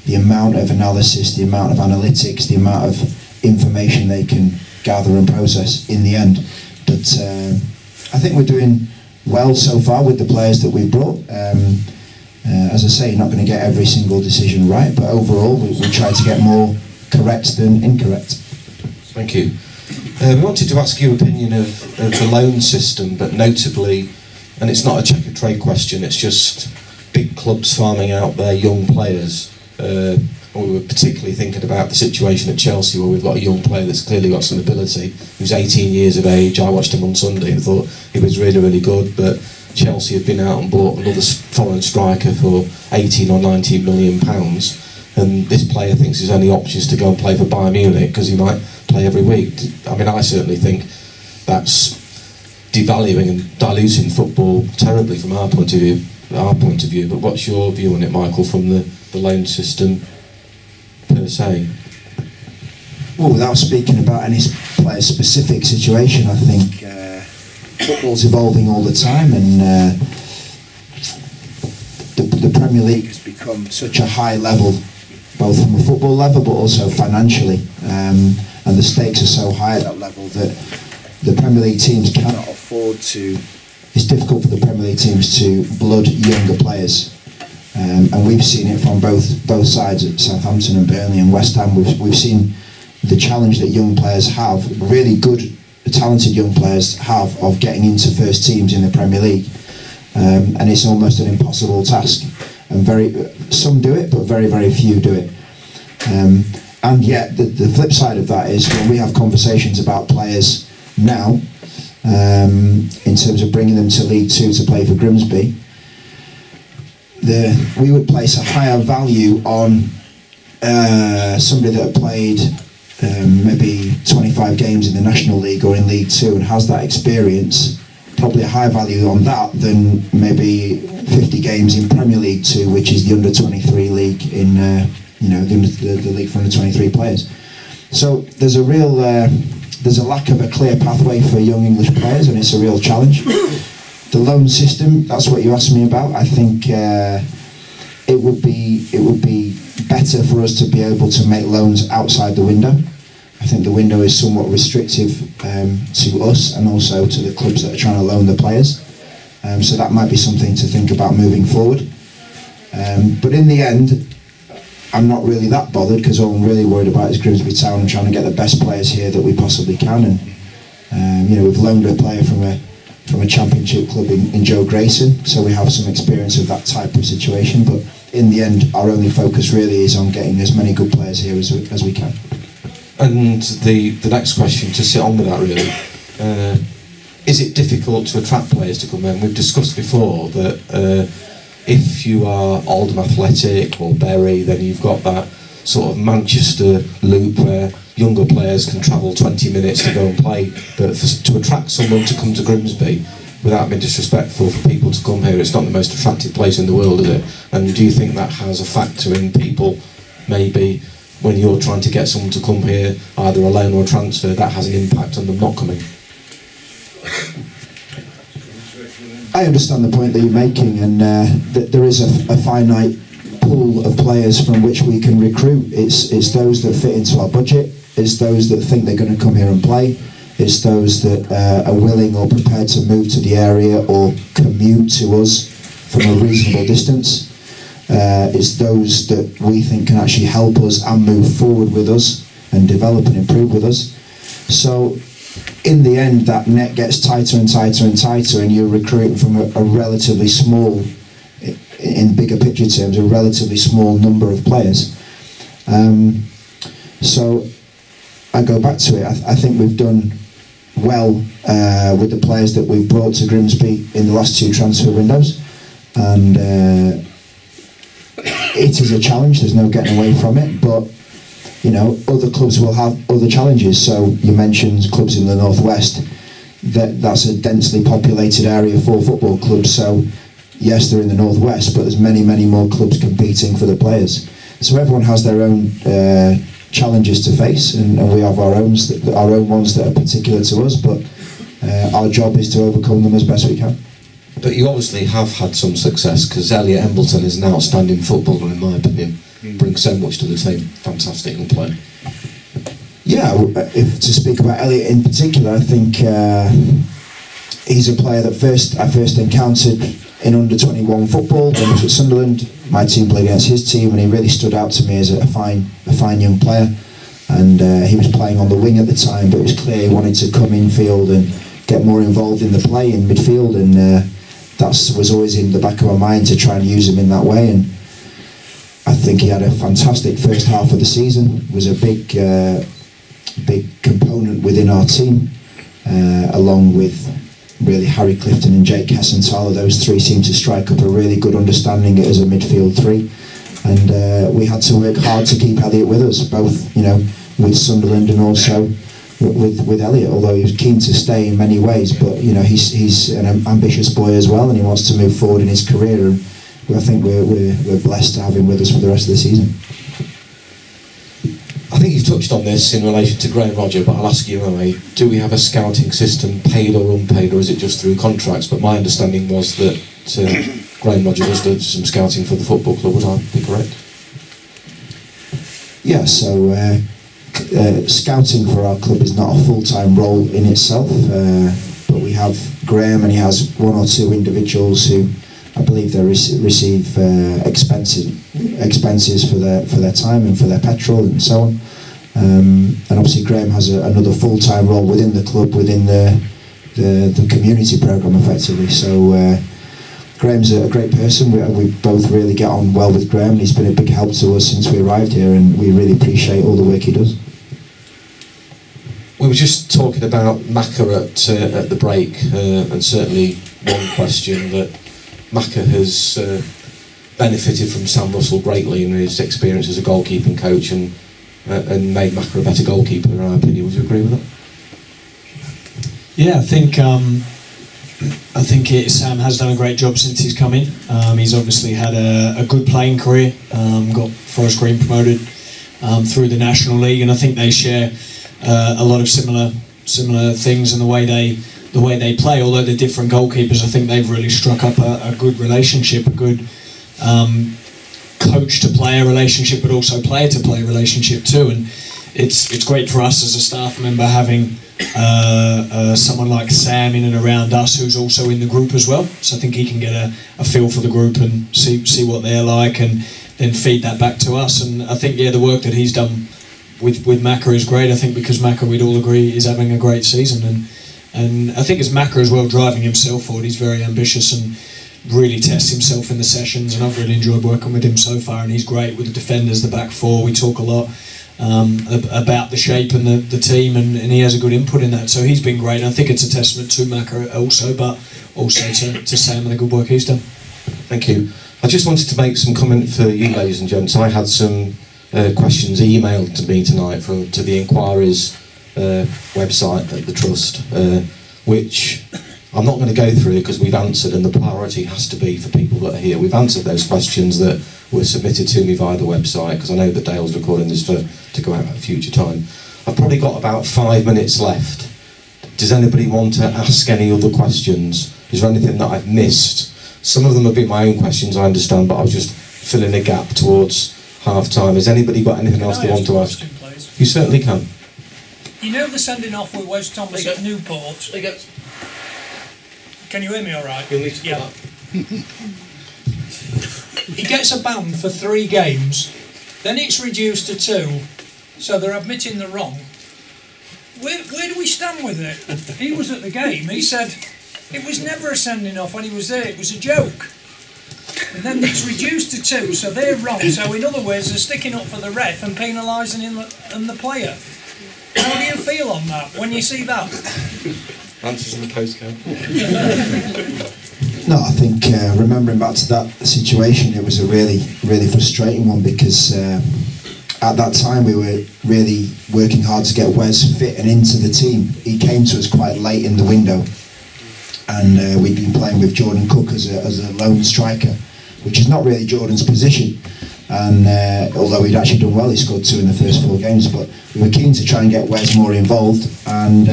the amount of analysis, the amount of analytics, the amount of information they can gather and process in the end. But I think we're doing well so far with the players that we've brought. As I say, you're not going to get every single decision right, but overall we try to get more correct than incorrect. Thank you. We wanted to ask your opinion of the loan system, but notably, and it's not a check of trade question, it's just big clubs farming out their young players. We were particularly thinking about the situation at Chelsea, where we've got a young player that's clearly got some ability, who's 18 years of age. I watched him on Sunday and thought he was really, really good, but Chelsea had been out and bought another foreign striker for 18 or 19 million pounds, and this player thinks his only option is to go and play for Bayern Munich because he might play every week. I mean, I certainly think that's devaluing and diluting football terribly from our point of view. But what's your view on it, Michael, from the loan system per se? Well, without speaking about any player-specific situation, I think football's evolving all the time, and the Premier League has become such a high level, both from a football level but also financially, and the stakes are so high at that level that the Premier League teams cannot afford to. It's difficult for the Premier League teams to blood younger players, and we've seen it from both sides at Southampton and Burnley and West Ham. We've seen the challenge that young players have, really good, talented young players have, of getting into first teams in the Premier League, and it's almost an impossible task. And some do it, but very few do it. And yet, the flip side of that is when we have conversations about players now, in terms of bringing them to League Two to play for Grimsby, we would place a higher value on somebody that played maybe 25 games in the National League or in League Two and has that experience, probably a higher value on that than maybe 50 games in Premier League 2, which is the under-23 league in the league for under-23 players. So there's a lack of a clear pathway for young English players, and it's a real challenge. The loan system, that's what you asked me about. I think it would be better for us to be able to make loans outside the window. I think the window is somewhat restrictive to us and also to the clubs that are trying to loan the players. So that might be something to think about moving forward. But in the end, I'm not really that bothered, because all I'm really worried about is Grimsby Town and trying to get the best players here that we possibly can. And we've loaned a player from a championship club in Joe Grayson, so we have some experience of that type of situation. But in the end, our only focus really is on getting as many good players here as we can. And the next question, to sit on with that really, is it difficult to attract players to come in? We've discussed before that if you are Oldham Athletic or Bury, then you've got that sort of Manchester loop where younger players can travel 20 minutes to go and play. But to attract someone to come to Grimsby, without being disrespectful for people to come here, it's not the most attractive place in the world, is it? And do you think that has a factor in people, maybe when you're trying to get someone to come here, either a loan or a transfer, that has an impact on them not coming? I understand the point that you're making, and that there is a finite pool of players from which we can recruit. It's those that fit into our budget, it's those that think they're going to come here and play, it's those that are willing or prepared to move to the area or commute to us from a reasonable distance. It's those that we think can actually help us and move forward with us and develop and improve with us. So in the end, that net gets tighter and tighter and tighter, and you're recruiting from a relatively small, in bigger picture terms, a relatively small number of players. So I go back to it. I think we've done well with the players that we've brought to Grimsby in the last 2 transfer windows, and it is a challenge, there's no getting away from it, but other clubs will have other challenges. So you mentioned clubs in the northwest, that's a densely populated area for football clubs, so yes, they're in the northwest, but there's many more clubs competing for the players. So everyone has their own challenges to face, and we have our own ones that are particular to us, but our job is to overcome them as best we can. But you obviously have had some success, because Elliot Embleton is an outstanding footballer, in my opinion. Brings so much to the team. Fantastic young player. Yeah, if to speak about Elliot in particular, I think he's a player that I first encountered in under-21 football when I was at Sunderland. My team played against his team, and he really stood out to me as a fine young player. And he was playing on the wing at the time, but it was clear he wanted to come infield and get more involved in the play in midfield, and that was always in the back of my mind to try and use him in that way. And I think he had a fantastic first half of the season. Was a big component within our team, along with really Harry Clifton and Jake Hessenthaler. Those 3 seemed to strike up a really good understanding as a midfield 3, and we had to work hard to keep Elliot with us, both with Sunderland and also with Elliot. Although he was keen to stay in many ways, but he's an ambitious boy as well, and he wants to move forward in his career. And I think we're blessed to have him with us for the rest of the season. I think you've touched on this in relation to Graham Rodger, but I'll ask you anyway. Do we have a scouting system, paid or unpaid, or is it just through contracts? But my understanding was that Graham Roger does some scouting for the football club, would I be correct? Yeah, so scouting for our club is not a full-time role in itself, but we have Graham, and he has one or two individuals who I believe they receive expenses for their time and for their petrol and so on. And obviously Graham has another full-time role within the club, within the community programme effectively. So Graham's a great person. We both really get on well with Graham. He's been a big help to us since we arrived here, and we really appreciate all the work he does. We were just talking about Macca at the break, and certainly one question that Macca has benefited from Sam Russell greatly in his experience as a goalkeeping coach, and made Macca a better goalkeeper in our opinion. Would you agree with that? Yeah, I think Sam has done a great job since he's come in. He's obviously had a good playing career, got Forest Green promoted through the National League, and I think they share a lot of similar things in the way they play. Although they're different goalkeepers, I think they've really struck up a good relationship, a good coach to player relationship, but also player to player relationship too. And it's great for us as a staff member having someone like Sam in and around us who's also in the group as well. So I think he can get a feel for the group and see what they're like, and then feed that back to us. And I think the work that he's done with Macca is great. I think because Macca, we'd all agree, is having a great season, and I think it's Macca as well driving himself forward. He's very ambitious and really tests himself in the sessions, and I've really enjoyed working with him so far, and he's great with the defenders, the back four. We talk a lot about the shape and the team, and he has a good input in that, so he's been great, and I think it's a testament to Macca also, but also to Sam and the good work he's done. Thank you. I just wanted to make some comment for you ladies and gents. I had some questions emailed to me tonight to the Inquiry's website at the Trust, which I'm not going to go through because we've answered, and the priority has to be for people that are here. We've answered those questions that were submitted to me via the website, because I know that Dale's recording this to go out at a future time. I've probably got about 5 minutes left. Does anybody want to ask any other questions? Is there anything that I've missed? Some of them have been my own questions, I understand, but I was just filling a gap towards half-time. Has anybody got anything else they want to ask? Please? You certainly can. You know the sending off with Wes Thomas at Newport? Can you hear me all right? Yeah. He gets a ban for 3 games, then it's reduced to 2, so they're admitting they're wrong. Where do we stand with it? He was at the game, he said it was never a sending off when he was there, it was a joke. And then it's reduced to 2, so they're wrong. So in other words, they're sticking up for the ref and penalising him and the player. How do you feel on that when you see that? Answers in the postcode. No, I think remembering back to that situation, it was a really, really frustrating one, because at that time we were really working hard to get Wes fit and into the team. He came to us quite late in the window, and we'd been playing with Jordan Cook as a lone striker, which is not really Jordan's position. And although he'd actually done well, he scored 2 in the first 4 games, but we were keen to try and get Wes more involved, and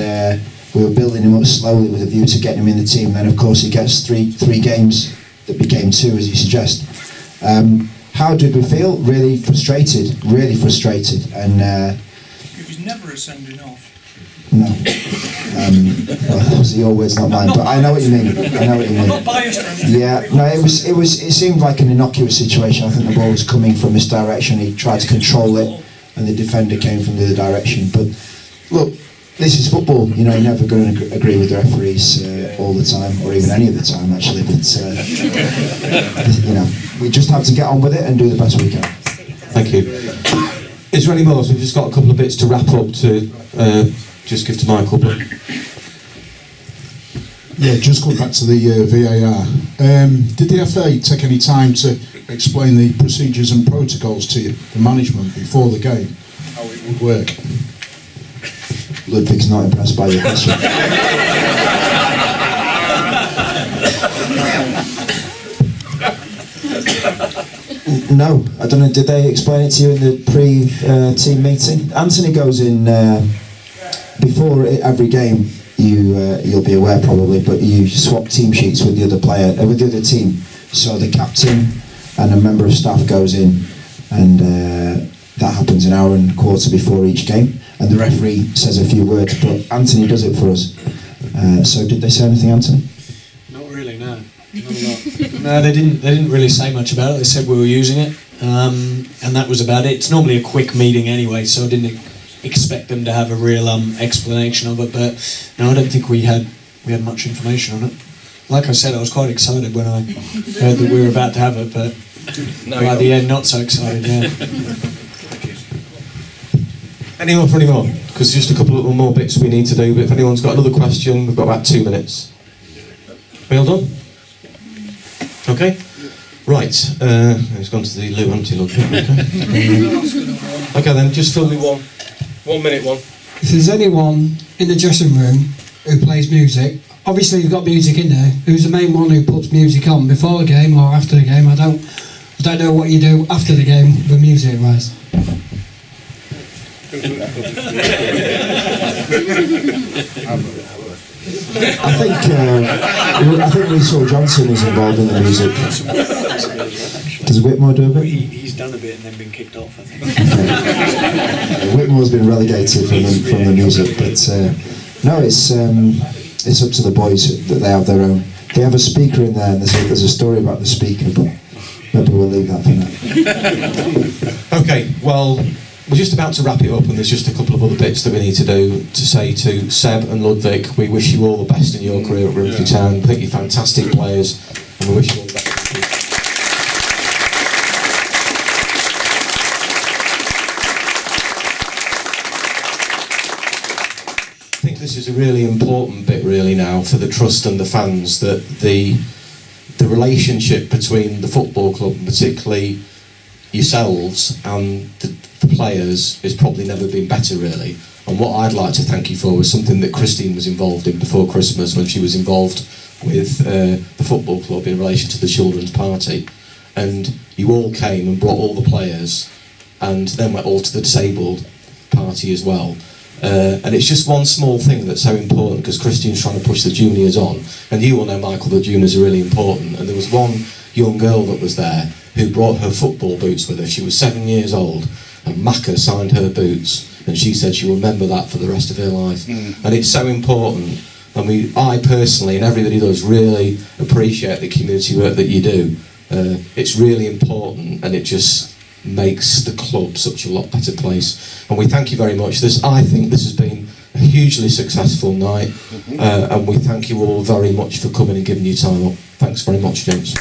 we were building him up slowly with a view to getting him in the team. Then of course he gets three games that became 2, as you suggest. How did we feel? Really frustrated, and It was never a sending off. no. Well, those are your words, not mine. But I know what you mean. I'm not biased or anything. Yeah, no, it seemed like an innocuous situation. I think the ball was coming from this direction. He tried to control it, and the defender came from the other direction. But look, this is football. You know, you're never going to agree with the referees all the time, or even any of the time, actually. But you know, we just have to get on with it and do the best we can. Thank you. Is there any more? So we've just got a couple of bits to wrap up to just give to Michael. But yeah, just going back to the VAR. Did the FA take any time to explain the procedures and protocols to you, the management, before the game, how it would work? Ludvig's not impressed by your question. No, I don't know. Did they explain it to you in the pre-team meeting? Anthony goes in before every game. You'll be aware probably, but you swap team sheets with the other player, with the other team, So the captain and a member of staff goes in, and that happens an hour and a quarter before each game, and the referee says a few words, but Anthony does it for us. So did they say anything, Anthony? Not really, no. Not a lot. No, they didn't really say much about it. They said we were using it, and that was about it. It's normally a quick meeting anyway, so I didn't expect them to have a real explanation of it, but no, I don't think we had much information on it. Like I said, I was quite excited when I heard that we were about to have it, but by the end, not so excited, yeah. Any more for any more? Because just a couple of more bits we need to do, but if anyone's got another question, we've got about 2 minutes. We all done? Okay. Right. He's gone to the loo, hasn't he, Ludvig? Okay. Okay then, just fill me 1 minute one. If there's anyone in the dressing room who plays music, obviously you've got music in there, who's the main one who puts music on before the game or after the game? I don't know what you do after the game with music wise. I think Russell Johnson is involved in the music. Does Whitmore do a bit? He's done a bit and then been kicked off, I think. Whitmore's been relegated from the music, but no, it's up to the boys that they have their own. They have a speaker in there, and there's a story about the speaker, but maybe we'll leave that for now. Okay, well, we're just about to wrap it up, and there's just a couple of other bits that we need to do to say to Seb and Ludvig. We wish you all the best in your career at Grimsby Town. I think you're fantastic players, and we wish you all the best. I think this is a really important bit really now for the trust and the fans, that the relationship between the football club, and particularly yourselves and the players, has probably never been better really. And what I'd like to thank you for was something that Christine was involved in before Christmas, when she was involved with the football club in relation to the children's party, and you all came and brought all the players, and then went all to the disabled party as well. And it's just one small thing that's so important, because Christine's trying to push the juniors on, and you all know, Michael, the juniors are really important. And there was one young girl that was there who brought her football boots with her. She was 7 years old, and Macca signed her boots, and she said she'll remember that for the rest of her life. And it's so important, and I personally, and everybody does, really appreciate the community work that you do. It's really important, and it just makes the club such a lot better place, and we thank you very much. I think this has been a hugely successful night, and we thank you all very much for coming and giving your time up. Thanks very much, gents.